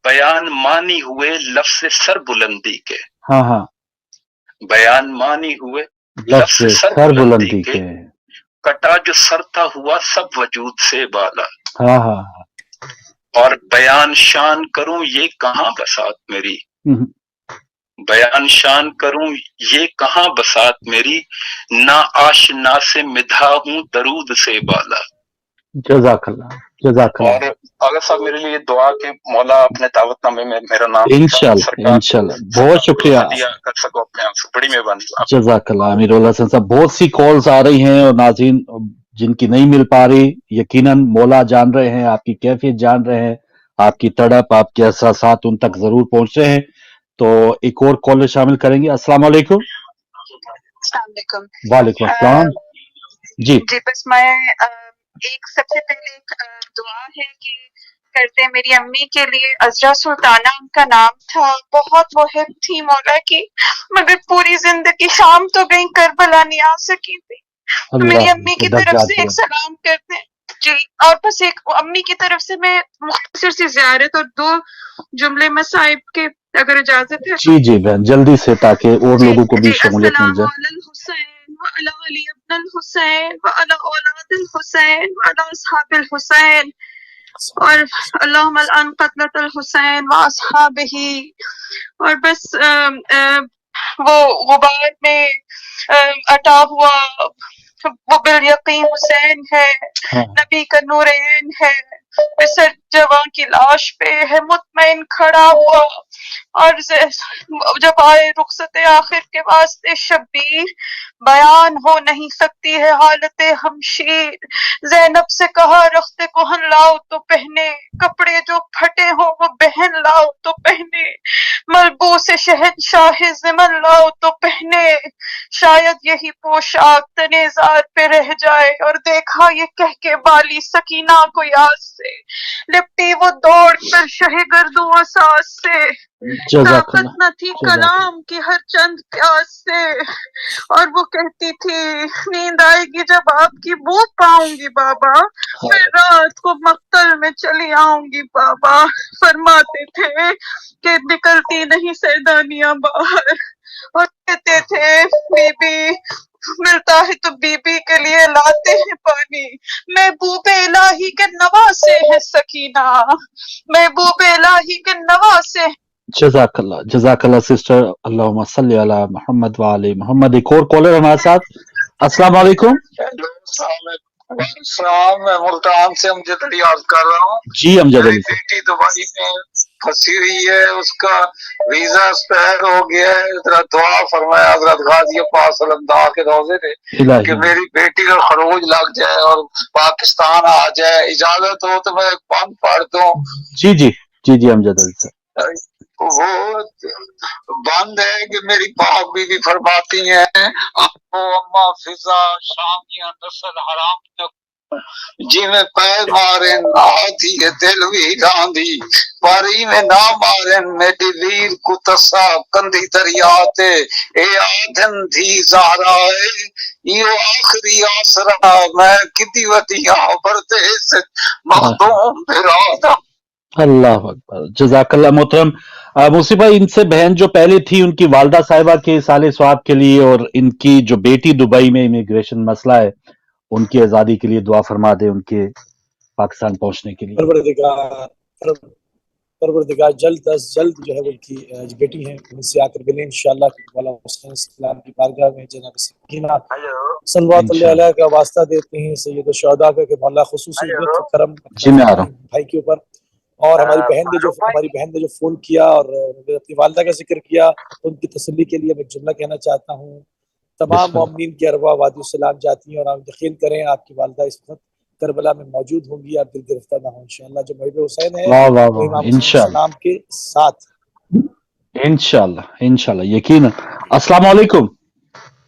बयान मानी हुए लफ्ज़ सर बुलंदी के। हाँ हाँ, बयान मानी हुए लफ्ज़ सर बुलंदी के। कटा जो सर था हुआ सब वजूद से बाला। हाँ हाँ, और बयान शान करूं ये कहाँ बसात मेरी। बयान शान करूं ये कहाँ बसात मेरी, ना आशना से मिधा हूं दरूद से बाला। जज़ाकल्लाह जज़ाकल्लाह। और अगर साहब मेरे लिए दुआ के मौला अपने दावतनामे में मेरा नाम इंशाल्लाह इंशाल्लाह, बहुत शुक्रिया, कर सको अपने आप से, बड़ी मेहरबानी। जज़ाकल्लाह अमीरुल हसन साहब। बहुत सी कॉल्स आ रही हैं और नाज़रीन जिनकी नहीं मिल पा रही, यकीनन मौला जान रहे हैं, आपकी कैफियत जान रहे हैं, आपकी तड़प, आपके एहसासात उन तक जरूर पहुंच रहे हैं। तो एक और कॉलर शामिल करेंगे। अस्सलाम वालेकुम। वालेकुम अस्सलाम। जी जी, बस मैं एक सबसे पहले एक दुआ है कि करते मेरी अम्मी के लिए। अजरा सुल्ताना उनका नाम था, बहुत मुहिब थी मौला की, मगर पूरी जिंदगी शाम तो गई, करबला नहीं आ सकी थी। तो मेरी अम्मी की तरफ से एक सलाम करते हैं जी। और बस एक अम्मी की तरफ से मैं मुख्तसर सी ज़ियारत और 2 जुमले मसाइब के, अगर इजाजत है। जी जी बहन, जल्दी से, ताकि और लोगों को भी शमूलियत मिल जाए। और अल्लाहुम्मा अन क़त्लतल हुसैन व अस्हाबिही। और बस वो गुबार में अटा हुआ वो बिल यकीन हुसैन है, नबी का नूरैन है, सर जवां की लाश पे है मुतमईन खड़ा हुआ। और जब आए रुखसत आखिर के वास्ते शब्बीर, बयान हो नहीं सकती है हालत हमशीर। ज़ैनब से कहा रख्ते कोहन लाओ तो पहने, कपड़े जो फटे हो वो बहन लाओ तो पहने, मलबूस शहंशाह ज़मन लाओ तो पहने, शायद यही पोशाक तनेज़ार पे रह जाए। और देखा ये कह के बाली सकीना को याद से, लिपटी वो दौड़ कर शहे गर्दों असास से, ताकत न थी कलाम की हर चंद प्यास से। और वो कहती थी नींद आएगी जब आपकी बू पाऊंगी बाबा, फिर रात को मक्तल में चली आऊंगी बाबा। फरमाते थे कि निकलती नहीं सैदानियां बाहर, और कहते थे बीबी मिलता है तो बीबी के लिए लाते हैं पानी, महबूबे इलाही के नवासे है सकीना, महबूबे इलाही के नवासे। जज़ाकल्लाह जज़ाकल्लाह सिस्टर, अल्लाहुम्मा सल्ली अला मोहम्मद व आले मोहम्मद। एक और कॉलर हमारे साथ। अस्सलाम वालेकुम। मैं मुल्तान से अमजद अली अर्ज कर रहा हूँ। जी अमजद अली। बेटी दुबई में फंसी हुई है, उसका वीजा एक्सपायर हो गया है, जरा दुआ फरमाया हजरत गाजी पास सल्लल्लाहु के रोजे पे कि मेरी बेटी का खरोज लग जाए और पाकिस्तान आ जाए। इजाजत हो तो मैं पंथ पढ़ दूं। जी जी जी जी अमजद अली साहब। वो बंद है कि मेरी पाक बीवी फरमाती हैं आपको अम्मा फिजा शामिया नस्ल हराम जिमें पैर मारे आती है दिल भी रांधी, पारी में ना मारे मेरी वीर को तसा कंधी दरियाते ए आधन थी ज़हरा है यो आखिरी आसरा मैं कितनी वतिया बरते से मखदूम बिरादा। अल्लाह अकबर, जज़ाकल्लाह मोहतरम। मुसी भाई, इनसे बहन जो पहले थी उनकी वालदा साहिबा के साले स्वाब के लिए, और इनकी जो बेटी दुबई में इमिग्रेशन मसला है उनकी आज़ादी के लिए दुआ फरमा दे, उनके पाकिस्तान पहुंचने के लिए। परवरदिगार जल्द अज जल्द जो है वो उनकी जो बेटी हैं उनसे आकर मिले इंशाअल्लाह मौला हुसैन सलाम की बारगाह में जनाब सकीना सल्लल्लाहु अलैहि का वास्ता देते हैं सैयद शुहदा का कि मौला खुसूसी लुत्फ करम जी मैं आ रहा हूँ। भाई के ऊपर। और हमारी बहन ने जो फोन किया और अपनी वालिदा का जिक्र किया उनकी तसल्ली के लिए मैं जुमला कहना चाहता हूँ। तमाम मोमिनीन की अरवा वादी सलाम जाती हैं और आप यकीन करें आपकी वालिदा इस वक्त करबला में मौजूद होंगी, आप दिल गिरफ्तार ना हो इंशाअल्लाह। जो महबूब हुसैन है वो इमाम हुसैन के साथ इंशाअल्लाह यकीन। अस्सलाम वालेकुम।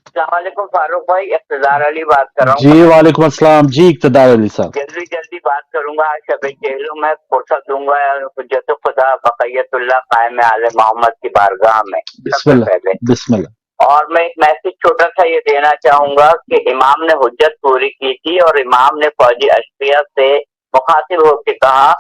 अस्सलामुअलैकुम फारूक भाई, इक़्तिदार अली बात कर रहा हूँ। जी वालेकुम अस्सलाम जी इक़्तिदार अली साहब। जल्दी बात करूंगा। आज शब चेहलों में फुर्सत दूंगा हुज्जत खुदा बक़ियतुल्लाह क़ाइम आले मोहम्मद की बारगाह में। बिस्मिल्लाह। और मैं एक मैसेज छोटा सा ये देना चाहूंगा कि इमाम ने हुज्जत पूरी की थी और इमाम ने फौजी अशकिया से मुखातिब होकर कहा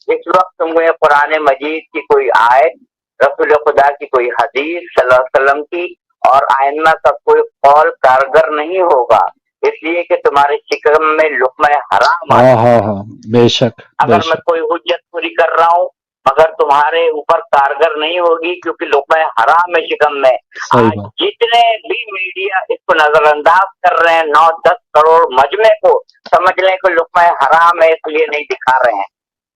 इस वक्त तुमको ये कुरान मजीद की कोई आयत, रसूल खुदा की कोई हदीस सल्लल्लाहु अलैहि वसल्लम की और आइम्मा का कोई कौल कारगर नहीं होगा, इसलिए कि तुम्हारे शिकम में लुक़्मा हराम है। बेशक। अगर मैं कोई हुज्जत पूरी कर रहा हूँ मगर तुम्हारे ऊपर कारगर नहीं होगी क्योंकि लुक़्मा हराम है शिकम में। आज जितने भी मीडिया इसको नजरअंदाज कर रहे हैं 9-10 करोड़ मजमे को समझ लें कि लुक़्मा हराम है इसलिए नहीं दिखा रहे हैं,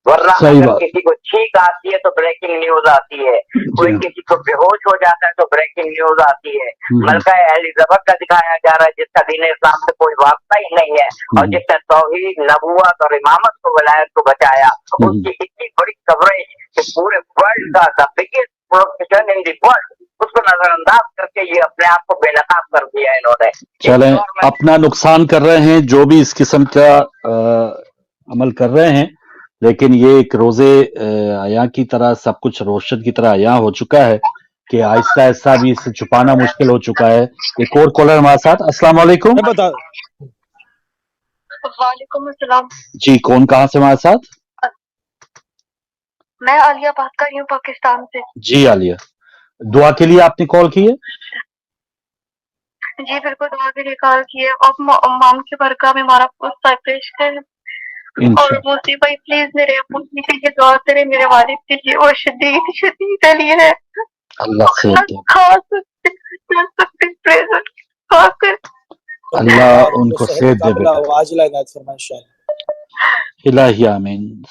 वरना अगर किसी को छींक आती है तो ब्रेकिंग न्यूज आती है, कोई किसी को बेहोश हो जाता है तो ब्रेकिंग न्यूज आती है। मलका एलिज़ाबेथ का दिखाया जा रहा है जिसका दीन इस्लाम से कोई वास्ता ही नहीं है और जिसने तौहीद नबुव्वत और इमामत को विलायत को बचाया, उसकी इतनी बड़ी कवरेज कि पूरे वर्ल्ड का the biggest profession in the world उसको नजरअंदाज करके ये अपने आप को बेनकाब कर दिया इन्होंने। चले अपना नुकसान कर रहे हैं जो भी इस किस्म का अमल कर रहे हैं, लेकिन ये एक रोजे आया की तरह सब कुछ रोशन की तरह आया हो चुका है कि आहिस्ता आहिस्ता भी इसे छुपाना मुश्किल हो चुका है। एक और कॉलर हमारे साथ। अस्सलाम वालेकुम। वालेकुम अस्सलाम जी, कौन कहाँ से हमारे साथ? मैं आलिया बात कर रही हूँ पाकिस्तान से। जी आलिया, दुआ के लिए आपने कॉल की है? जी बिल्कुल, दुआ के लिए कॉल की है। अब माम की बरकत में हमारा पुस्ता पेश है और मोसी भाई प्लीज मेरे अब्बू के लिए दुआ करें, मेरे वालिद के लिए और शदीद अली है अल्लाह से अल्लाह उनको सेहत दे इलाही आमीन।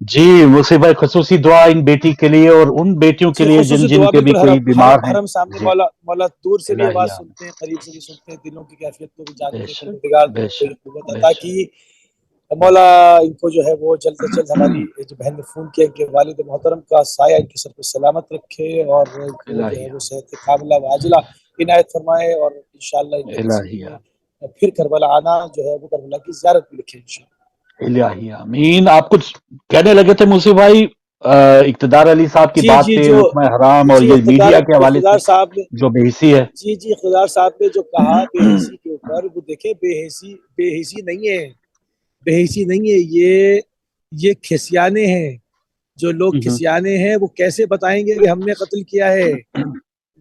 जी मुसी भाई खसूसी दुआ इन बेटी के लिए और उन बेटियों के लिए जिन जिन के भी कोई बीमार हैं। हम सामने मौला दूर से भी आवाज सुनते हैं, करीब से भी सुनते हैं, दिलों की कैफियत को भी जानते हैं ताकि मौला इनको जो है वो जल्द से जल्द हमारी जो बहन ने फोन किया कि वालिद मोहतरम का साया इनके सर पे सलामत रखे और जो है वो सेहत कामिला वाजिला इनायत फरमाए और इंशाअल्लाह फिर करबला आना जो है वो करबला की ज़ियारत भी लिखे इंशाअल्लाह। इलाही आमीन। आप कुछ कहने लगे थे मुसी भाई इक़्तिदार अली साहब की बात पे लुक़्मा हराम और ये मीडिया के हवाले से जो बेहिसी है। जी इक़्तिदार साहब ने जो कहा बेहिसी के ऊपर, वो देखे बेहिसी नहीं है, बेहिसी नहीं है, ये खिसियाने हैं। जो लोग खिसियाने हैं वो कैसे बताएंगे कि हमने कत्ल किया है,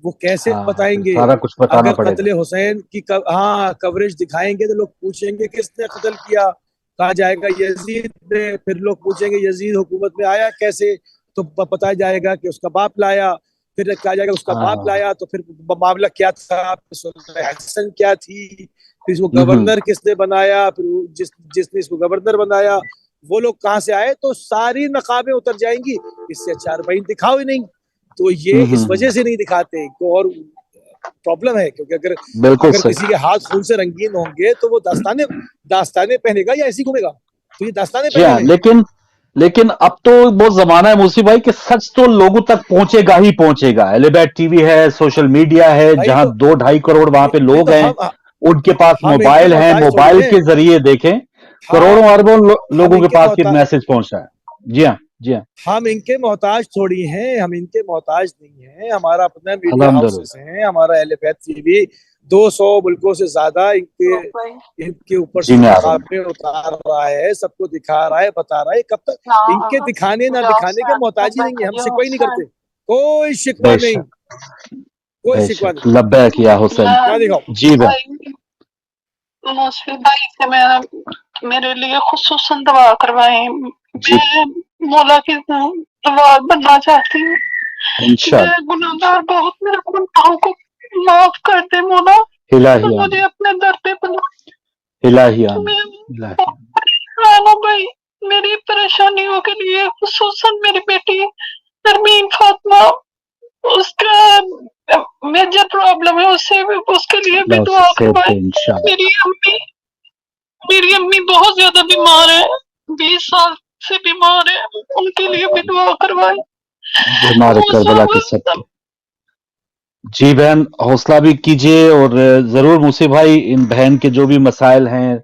वो कैसे बताएंगे? सारा कुछ बताना अगर कत्ल हुसैन की कवरेज दिखाएंगे तो लोग पूछेंगे किसने कत्ल किया, कहा जाएगा यजीद ने, फिर लोग पूछेंगे यजीद हुकूमत में आया कैसे, तो बताया जाएगा कि उसका बाप लाया, फिर कहा जाएगा उसका बाप लाया, तो फिर मामला क्या था, हसन क्या थी, फिर इसको गवर्नर किसने बनाया, फिर जिसने इसको गवर्नर बनाया वो लोग कहाँ से आए, तो सारी नकाबें उतर जाएंगी। इससे अच्छा 40 दिखाओ ही नहीं, तो ये इस वजह से नहीं दिखाते तो और प्रॉब्लम है, क्योंकि अगर किसी के हाथ खून से रंगीन होंगे तो वो दास्ताने पहनेगा या ऐसी घूमेगा, तो ये दास्ताने पहनेगा। लेकिन अब तो वो जमाना है मूसी भाई कि सच तो लोगों तक पहुंचेगा ही पहुंचेगा। एलिबेट टीवी है, सोशल मीडिया है, जहां 2-2.5 करोड़ वहां पे लोग हैं, उनके पास मोबाइल है, मोबाइल के जरिए देखें करोड़ों अरबों लोगों के पास ये मैसेज पहुंच रहा है। जी हाँ हम इनके मोहताज थोड़ी हैं, हम इनके मोहताज नहीं हैं। हमारा अपना मीडिया हाउसेस हैं, हमारा एलिबेट टीवी 200 मुल्कों से ज्यादा इनके ऊपर से उतार रहा है, सबको दिखा रहा है, बता रहा है। कब तक इनके दिखाने ना दिखाने के मोहताज ही नहीं है, हम शिकवा ही नहीं करते, कोई शिकवा नहीं, कोई शिकवा नहीं। लब्बैक या हुसैन जी भाई। मौसमी भाई से मेरे लिए खुसूसन दुआ करवाएं। मैं मौला की दुआ बनना चाहती हूँ। मैं गुनाहगार बहुत, मेरे गुनाहों को माफ कर दे मौला, तो मुझे अपने दर पे बुला। भाई मेरी परेशानियों के लिए खुसूसन मेरी बेटी नरमीन फातिमा, उसका मेजर प्रॉब्लम है, उसके लिए भी दुआ करवाएं। मेरी अम्मी बहुत ज्यादा बीमार है, 20 साल से बीमार है, उनके लिए भी दुआ करवाएं। हमारे करबला के सब। जी बहन, हौसला भी कीजिए और जरूर मुसी भाई इन बहन के जो भी मसाइल हैं,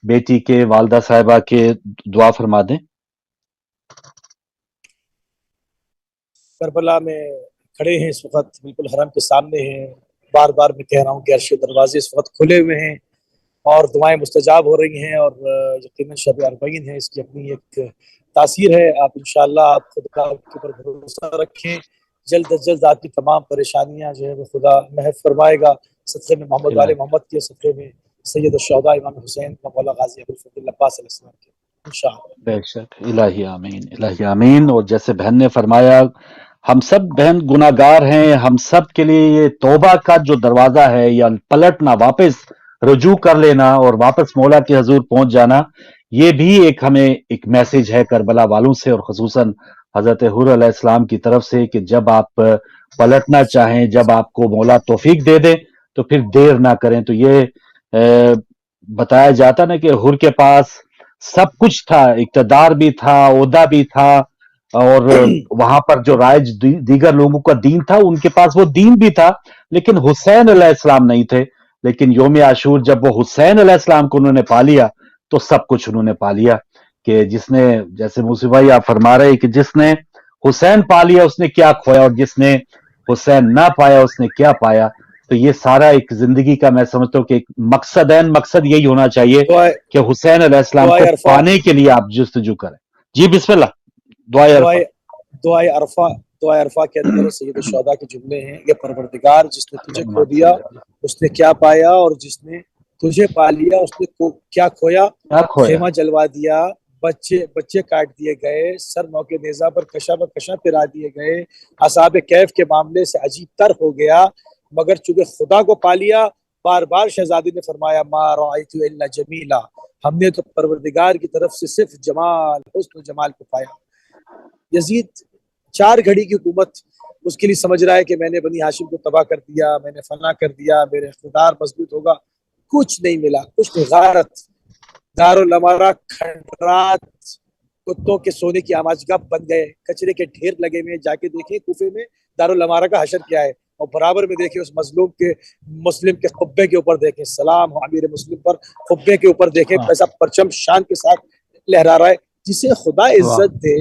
बेटी के, वालदा साहिबा के, दुआ फरमा दें। करबला में खड़े हैं इस वक्त, बिल्कुल हरम के सामने हैं। बार बार मैं कह रहा हूँ कि अर्श के दरवाजे इस वक्त खुले हुए हैं और दुआएं मुस्तजाब हो रही हैं, और यकीनन शब अरबईन है, इसकी अपनी एक तासीर है। आप इंशाअल्लाह आप खुदा के ऊपर भरोसा रखें, जल्द अज जल्द आपकी तमाम परेशानियां जो है वो खुदा महफ फरमाएगा। सदक़े में मोहम्मद वाले मोहम्मद के, सदक़े में सैयद शुहदा इमाम हुसैन मौला गाजी अबुल फजल अब्बास अलैहिस्सलाम के, इंशाअल्लाह। बेशक, इलाही आमीन, इलाही आमीन। और जैसे बहन ने फरमाया, हम सब बहन गुनाहगार हैं, हम सब के लिए ये तौबा का जो दरवाजा है, या पलटना, वापस रुजू कर लेना और वापस मौला के हजूर पहुंच जाना, ये भी एक हमें एक मैसेज है करबला वालों से, और खसूसन हजरत हुर अलैहिस्सलाम की तरफ से, कि जब आप पलटना चाहें, जब आपको मौला तौफीक दे दे, तो फिर देर ना करें। तो ये बताया जाता ना कि हुर के पास सब कुछ था, इक़्तिदार भी था, ओहदा भी था, और वहां पर जो राज दीगर लोगों का दीन था, उनके पास वो दीन भी था, लेकिन हुसैन अलैहिस्सलाम नहीं थे। लेकिन योम आशूर जब वो हुसैन अलैहिस्सलाम को उन्होंने पा लिया, तो सब कुछ उन्होंने पा लिया। कि जिसने, जैसे मूसी भाई आप फरमा रहे कि जिसने हुसैन पा लिया उसने क्या खोया, और जिसने हुसैन ना पाया उसने क्या पाया। तो ये सारा एक जिंदगी का, मैं समझता हूँ कि एक मकसद यही होना चाहिए कि हुसैन अलैहिस्सलाम को पाने के लिए आप जस्तजू करें। जी बिस्मिल्लाह। दुआए अरफा के अंदर सैयद शुहदा के जुमले हैं, ये परवरदिगार जिसने तुझे खो दिया उसने क्या पाया, और जिसने तुझे पा लिया उसने क्या खोया। खेमा जलवा दिया, बच्चे काट दिए गए, सर मौके नेजा पर कशा पिरा दिए गए, असाब कैफ के मामले से अजीब तर हो गया, मगर चूंकि खुदा को पा लिया। बार बार शहजादी ने फरमाया, मा रअयतु इल्ला जमीला, हमने तो परवरदिगार की तरफ से सिर्फ जमाल, हुस्न जमाल को पाया। यजीद 4 घड़ी की हुकूमत उसके लिए समझ रहा है कि मैंने बनी हाशिम को तबाह कर दिया, मैंने फना कर दिया, मेरे इख्तिदार मजबूत होगा। कुछ नहीं मिला, कुछ नहीं। गारत, दारुल अमारा, खंडरात, कुत्तों के सोने की आमाजगाह बन गए, कचरे के ढेर लगे हुए। जाके देखें कूफे में दारुल अमारा का हशर क्या है, और बराबर में देखें उस मजलूम के, मुस्लिम के खुब्बे के ऊपर देखें, सलाम हो अमीर मुस्लिम पर, खुब्बे के ऊपर देखें कैसा परचम शान के साथ लहरा रहा है। जिसे खुदा इज्जत दे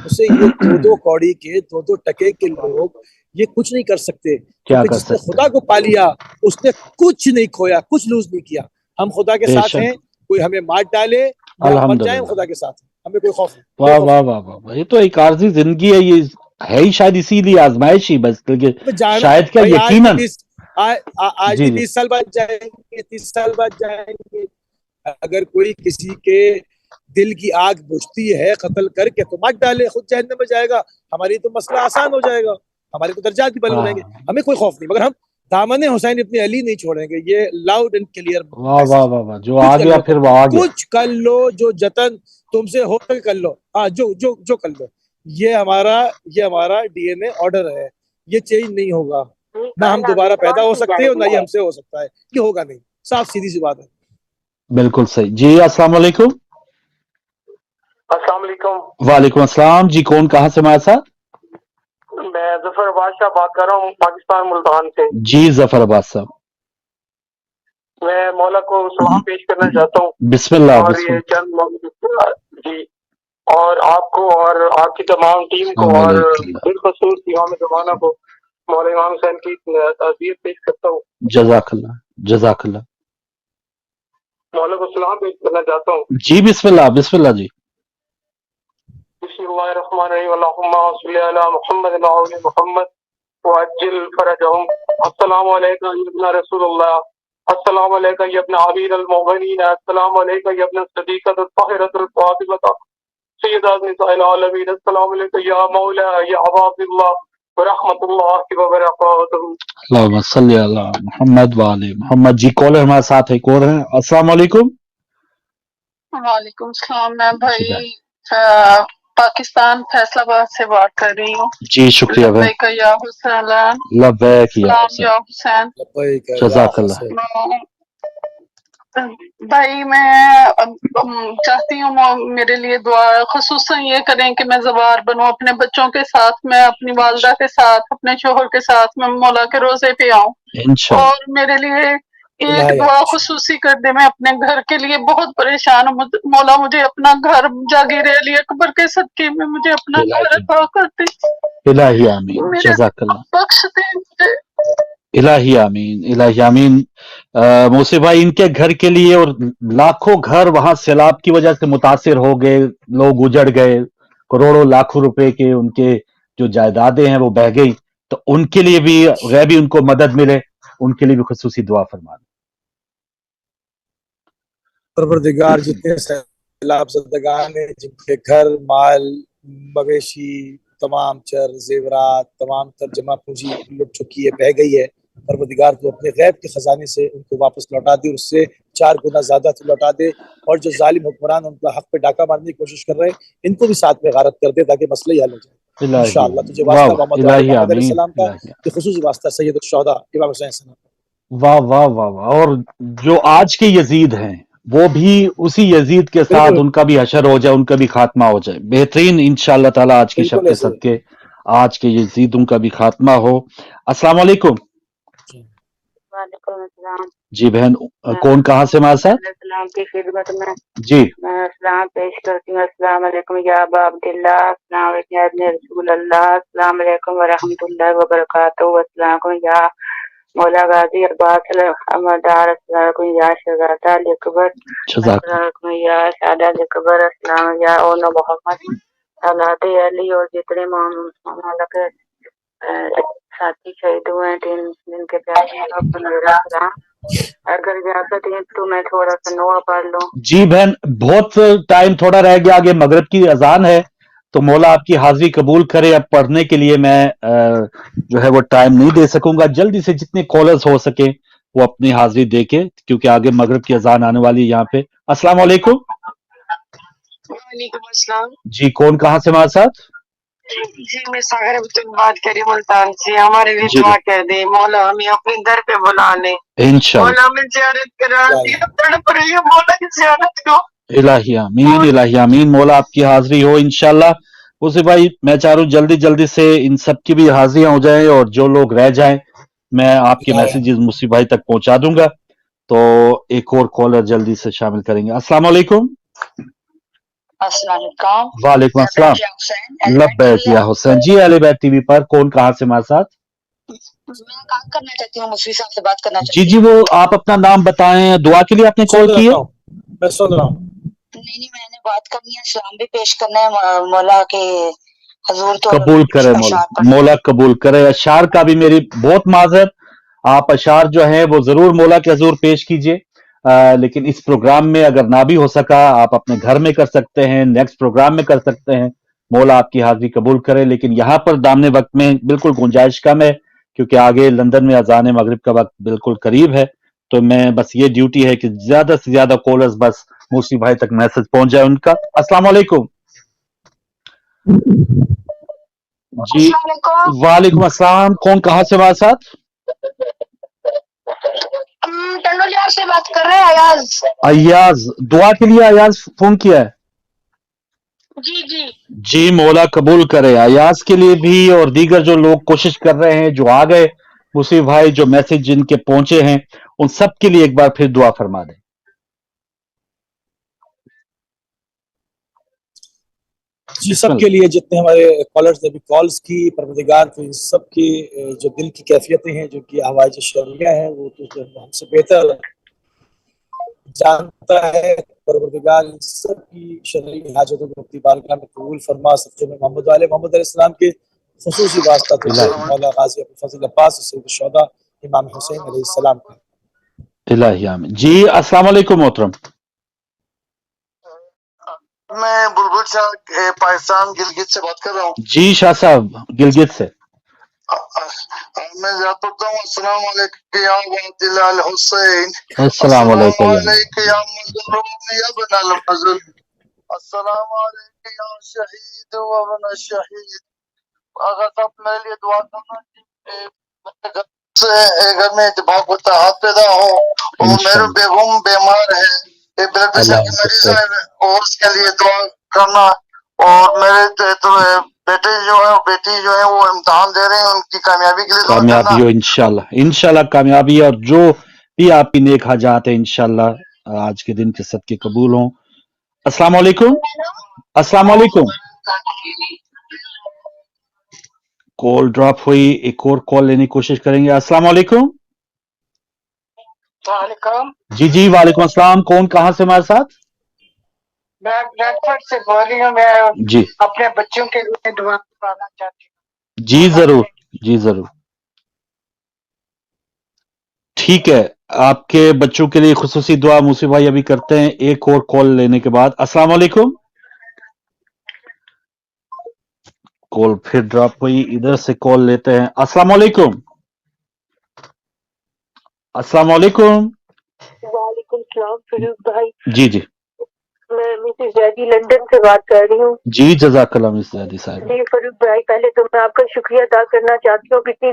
उसे ये 2-2 कौड़ी के, 2-2 टके के लोग ये कुछ नहीं कर सकते, क्योंकि जिसने खुदा को पा लिया उसने कुछ नहीं खोया, कुछ लूज नहीं किया। हम खुदा के साथ हैं, कोई हमें मार डाले या मर जाए, खुदा के साथ हमें कोई खौफ नहीं। वाह वाह वाह वाह, ये तो एक आर्जी जिंदगी है, ये है ही शायद इसीलिए आजमाइश ही, बस शायद क्या यकीनन आज 20 साल बाद जाएंगे, 30 साल बाद जाएंगे। अगर कोई किसी के दिल की आग बुझती है कत्ल करके तो मत डाले, खुद जहन्नम में जाएगा, हमारी तो मसला आसान हो जाएगा, हमारे तो दर्जात भी बुलंद हो जाएंगे, हमें कोई खौफ नहीं। मगर हम दामन हुसैन इतनी अली नहीं छोड़ेंगे, ये लाउड एंड क्लियर। वाह वाह वाह वाह, जो आ गया फिर वो आ गया। कुछ कर लो, जो जतन तुमसे हो सके कर लो, हाँ जो कर लो। ये हमारा डीएनए ऑर्डर है, ये चेंज नहीं होगा। ना हम दोबारा पैदा हो सकते हैं और ना ये हमसे हो सकता है, ये होगा नहीं। साफ सीधी सी बात है। बिल्कुल सही जी। अस्सलाम वालेकुम। वालेकुम अस्सलाम जी। कौन, कहाँ से हमारे साथ? मैं जफर बादशाह बात कर रहा हूँ, पाकिस्तान मुल्तान से। जी जफर बादशाह, मैं मौला को सलाम पेश करना चाहता हूँ। बिस्मिल्लाह। और ये चंद जी, और आपको और आपकी तमाम टीम को, और बिलखसूस इमाम ज़माना को मौला इमाम हुसैन की ताज़ियत पेश करता हूँ। जज़ाकल्लाह जज़ाकल्लाह। मौला को सलाम पेश करना चाहता हूँ। जी बिस्मिल्लाह बिस्मिल्लाह जी। बिस्मिल्लाहिर्रहमानिर्रहीम, अल्लाहुम्मा सल्लि अला मुहम्मद व आलि मुहम्मद व अज्जिल फरजहुम। अस्सलामु अलैका या रसूलल्लाह السلام علیکم یا ابن عبید المغنین، السلام علیکم یا ابن صدیقۃ الطاہرۃ الفاطمۃ سیدات نساء العالمین، السلام علیکم یا مولا یا عباد اللہ ورحمۃ اللہ وبرکاتہ۔ اللہم صلی علی محمد وعلی محمد۔ جی کالر ہمارے ساتھ ایک اور ہیں۔ السلام علیکم۔ وعلیکم السلام، میں جی بھائی بھائی پاکستان فیصل آباد سے بات کر رہی ہوں۔ جی شکریہ بھائی۔ لبیک یا حسین، لبیک یا سلام حسین، یا حسین۔ لبیک یا جزاک اللہ۔ حسین۔ بھائی میں چاہتی ہوں میرے لیے دعا خصوصاً یہ کریں کہ میں زوار بنوں، اپنے بچوں کے ساتھ، میں اپنی والدہ کے ساتھ، اپنے شوہر کے ساتھ میں مولا کے روزے پہ آؤں، انشاءاللہ۔ اور میرے لیے ایک دعا خصوصی کر دے۔ میں اپنے گھر کے لیے بہت پریشان ہوں، مولا مجھے اپنا گھر جاگیر علی اکبر کے صدقے میں مجھے اپنا گھر عطا کر دے، الہی آمین، میرے جزاک اللہ۔ بخش دے مجھے۔ الہی آمین، الہی آمین۔ موسی بھائی ان کے گھر کے لیے، اور لاکھوں گھر وہاں سیلاب کی وجہ سے متاثر ہو گئے، لوگ اجڑ گئے، کروڑوں لاکھوں روپے کے ان کے جو جائیدادیں ہیں وہ بہہ گئی، تو ان کے لیے بھی غیبی ان کو مدد ملے، ان کے لیے بھی خصوصی دعا فرما دیں۔ پروردگار جتنے سیلاب زدگان ہیں جن کے گھر، مال، مویشی، تمام چر زیورات، تمام تر جمع پونجی لٹ چکی ہے، بہہ گئی ہے، پروردگار تو اپنے غیب کے خزانے سے ان کو واپس لوٹا دے، اس سے 4 گنا زیادہ تو لوٹا دے، اور جو ظالم حکمران ان کا حق پہ ڈاکہ مارنے کی کوشش کر رہے ہیں ان کو بھی ساتھ میں غارت کر دے تاکہ مسئلہ ہی حل ہو جائے انشاءاللہ۔ تجھے واسطہ محمد علیہ السلام کا، یہ خصوصی واسطہ سید الشہداء امام حسین السلام کا۔ واہ واہ واہ واہ۔ اور جو آج کے یزید ہیں وہ بھی اسی یزید کے ساتھ ان کا بھی حشر ہو جائے، ان کا بھی خاتمہ ہو جائے، بہترین انشاءاللہ تعالی آج کی شب کے صدقے آج کے یزیدوں کا بھی خاتمہ ہو۔ السلام علیکم۔ وعلیکم السلام۔ جی بہن، کون کہاں سے ہمارے ساتھ؟ السلام کی خدمت میں جی میں اسلام پیش کرتی ہوں۔ السلام علیکم یا ابا عبداللہ، السلام علیکم یا ابن رسول اللہ، السلام علیکم ورحمۃ اللہ وبرکاتہ، السلام علیکم یا مولا غازی عباس الحمدار، السلام علیکم یا شہزادہ علی اکبر، السلام علیکم یا شہزادہ علی اکبر، السلام علیکم یا اون محمد اولاد علی، اور جتنے مولا کے ساتھی شہید ہوئے ہیں 3 دن کے پیارے، اگر اجازت ہے تو میں تھوڑا سا نوحہ پڑھ لوں۔ جی بہن، بہت ٹائم تھوڑا رہ گیا، آگے مغرب کی اذان ہے، تو مولا آپ کی حاضری قبول کرے۔ اب پڑھنے کے لیے میں جو ہے وہ ٹائم نہیں دے سکوں گا، جلدی سے جتنے کالرز ہو سکے وہ اپنی حاضری دے کے، کیونکہ آگے مغرب کی اذان آنے والی ہے یہاں پہ۔ السلام علیکم۔ وعلیکم السلام۔ جی کون کہاں سے ہمارے ساتھ؟ جی میں ساغر بات کری ملتان سے، ہمارے لیے دعا کر دیں، مولا ہمیں اپنے در پہ بلا لیں، مولا ہمیں زیارت کرا دیں، تڑپ رہی ہے مولا کی زیارت کو۔ الہی آمین، الہی آمین، مولا آپ کی حاضری ہو انشاءاللہ۔ اسے بھائی میں چاہ رہا ہوں جلدی جلدی سے ان سب کی بھی حاضریاں ہو جائیں، اور جو لوگ رہ جائیں میں آپ کے میسیجز مصیب بھائی تک پہنچا دوں گا، تو ایک اور کالر جلدی سے شامل کریں گے۔ السلام علیکم۔ السلام علیکم۔ وعلیکم السلام۔ لبیک یا حسین۔ جی اہل بیت ٹی وی پر کون کہاں سے ہمارے ساتھ؟ میں کام کرنا چاہتی ہوں، مصری صاحب سے بات کرنا چاہتی جی ہوں۔ وہ آپ اپنا نام بتائیں، دعا کے لیے آپ نے کال کی ہے؟ میں سن رہا ہوں۔ نہیں میں نے بات کرنی ہے، سلام بھی پیش کرنا ہے، مولا کے حضور تو قبول کرے مولا، مولا قبول کرے۔ اشعار کا بھی میری بہت معذرت، آپ اشعار جو ہیں وہ ضرور مولا کے حضور پیش کیجئے، لیکن اس پروگرام میں اگر نہ بھی ہو سکا آپ اپنے گھر میں کر سکتے ہیں، نیکسٹ پروگرام میں کر سکتے ہیں، مولا آپ کی حاضری قبول کرے۔ لیکن یہاں پر دامن وقت میں بالکل گنجائش کم ہے، کیونکہ آگے لندن میں اذان مغرب کا وقت بالکل قریب ہے، تو میں بس یہ ڈیوٹی ہے کہ زیادہ سے زیادہ کالرز بس موسی بھائی تک میسج پہنچ جائے ان کا۔ السلام علیکم۔ جی وعلیکم السلام، کون کہاں سے ہمارے ساتھ؟ ٹنڈولیار سے بات کر رہے ہیں، ایاز۔ ایاز، دعا کے لیے ایاز فون کیا ہے؟ جی جی جی مولا قبول کرے ایاز کے لیے بھی، اور دیگر جو لوگ کوشش کر رہے ہیں، جو آ گئے موسی بھائی، جو میسج جن کے پہنچے ہیں، ان سب کے لیے ایک بار پھر دعا فرما دیں۔ جی سب کے لیے جتنے ہمارے کالرز نے بھی کالز کی، پروردگار تو ان سب کی جو دل کی کیفیتیں ہیں، جو کہ حوائج شرعیہ ہیں، وہ تو ہم سے بہتر جانتا ہے۔ پروردگار ان سب کی شرعی حاجتوں کو اپنی بارگاہ میں قبول فرما۔ سب میں محمد علیہ السلام کے خصوصی واسطہ تو مولا غازی ابو الفضل عباس سید الشہداء امام حسین علیہ السلام کا۔ इलाही आमीन। जी अस्सलाम वालेकुम मोहतरम। मैं बुलबुल शाह पाकिस्तान गिलगित से बात कर रहा हूँ। जी शाह साहब गिलगित से। मैं याद करता हूँ अस्सलाम वालेकुम या अब्दुल्लाह हुसैन, अस्सलाम वालेकुम या मज़लूम या बनल मज़लूम, अस्सलाम वालेकुम या शहीद व बन शहीद। अगर सब मेरे लिए दुआ करना कि घर में इत्तेफाक व इत्तेहाद पैदा हो, और मेरे बेगम बीमार है, ब्लड प्रेशर की मरीज है, और उसके लिए दुआ करना। और मेरे बेटे जो है बेटी जो है वो इम्तिहान दे रहे हैं, उनकी कामयाबी के लिए दुआ करना। कामयाबी हो इंशाल्लाह, इंशाल्लाह कामयाबी, और जो भी आपकी नेक हाजात है इंशाल्लाह आज के दिन के सदके कबूल हों। अस्सलाम वालेकुम। अस्सलाम वालेकुम। कॉल ड्रॉप हुई, एक और कॉल लेने की कोशिश करेंगे। अस्सलाम वालेकुम। जी जी वालेकुम अस्सलाम। कौन कहाँ से हमारे साथ? मैं ब्रैडफोर्ड से बोल रही हूँ। मैं जी अपने बच्चों के लिए दुआ करना चाहती हूँ। जी जरूर, जी जरूर। ठीक है, आपके बच्चों के लिए खुसूसी दुआ मूसी भाई अभी करते हैं एक और कॉल लेने के बाद। अस्सलाम वालेकुम। कॉल फिर ड्रॉप हुई, इधर से कॉल लेते हैं। अस्सलाम वालेकुम। अस्सलाम वालेकुम। वालेकुम सलाम फिरोज भाई। जी जी मैं मिसेस जैदी लंदन से बात कर रही हूँ। जी जज़ाकल्लाह मिस जैदी साहब। जी फरूक भाई, पहले तो मैं आपका शुक्रिया अदा करना चाहती हूँ कि इतनी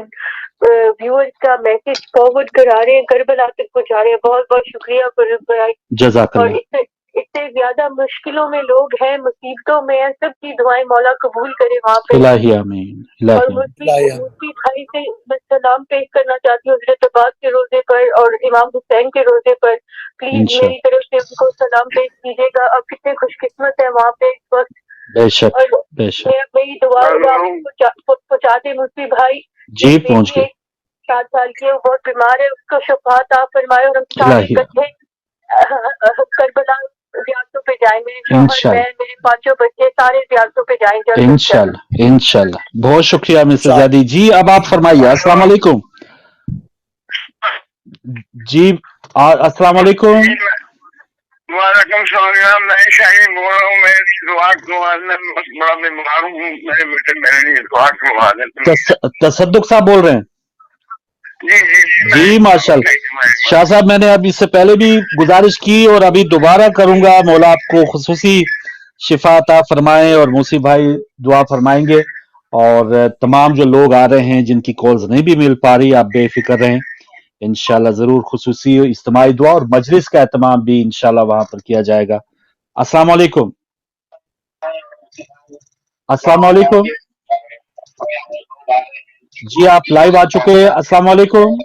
व्यूअर्स का मैसेज फॉरवर्ड करा रहे हैं, करबला तक पहुँचा रहे हैं। बहुत बहुत शुक्रिया फरूक भाई। जज़ाकल्लाह। और इतने ज्यादा मुश्किलों में लोग हैं, मुसीबतों में हैं, सबकी दुआएं मौला कबूल करे वहाँ पे। इलाही आमीन, और इलाही आमीन। मुफ्ती भाई से मैं सलाम पेश करना चाहती हूँ हज़रत अब्बास के रोजे पर और इमाम हुसैन के रोजे पर। प्लीज मेरी तरफ से उनको सलाम पेश कीजिएगा। अब कितने खुशकिस्मत है वहाँ पे इस वक्त। बेशक और बेशक। मेरी दुआ पहुँचा दे मुफ्ती भाई। जी पहुँच गए। 7 साल की है, वो बहुत बीमार है, उसको शफात आप फरमाए और हम सारे इकट्ठे करबला ज़ियारतों पे जाएं। मेरे शौहर, मैं, मेरे 5 बच्चे सारे ज़ियारतों पे जाएंगे इंशाल्लाह इंशाल्लाह। बहुत शुक्रिया मिसेस जैदी जी। अब आप फरमाइए। अस्सलाम वालेकुम। जी अस्सलाम वालेकुम। वालेकुम सलाम। मैं शाहीन बोल रहा हूँ। मेरी दुआ करवा दें, बड़ा बीमार हूँ, मेरे बेटे मेरे लिए दुआ करवा दें। तसद्दुक साहब बोल रहे हैं? जी माशाल्लाह। शाह साहब, मैंने अब इससे पहले भी गुजारिश की और अभी दोबारा करूंगा, मौला आपको खुसूसी शिफा अता फरमाएं और मूसी भाई दुआ फरमाएंगे। और तमाम जो लोग आ रहे हैं जिनकी कॉल्स नहीं भी मिल पा रही, आप बेफिक्र रहें, इंशाल्लाह जरूर खुसूसी इज्तिमाई दुआ और मजलिस का एहतमाम भी इंशाल्लाह वहां पर किया जाएगा। अस्सलाम वालेकुम। अस्सलाम वालेकुम। जी आप लाइव आ चुके हैं। अस्सलाम वालेकुम।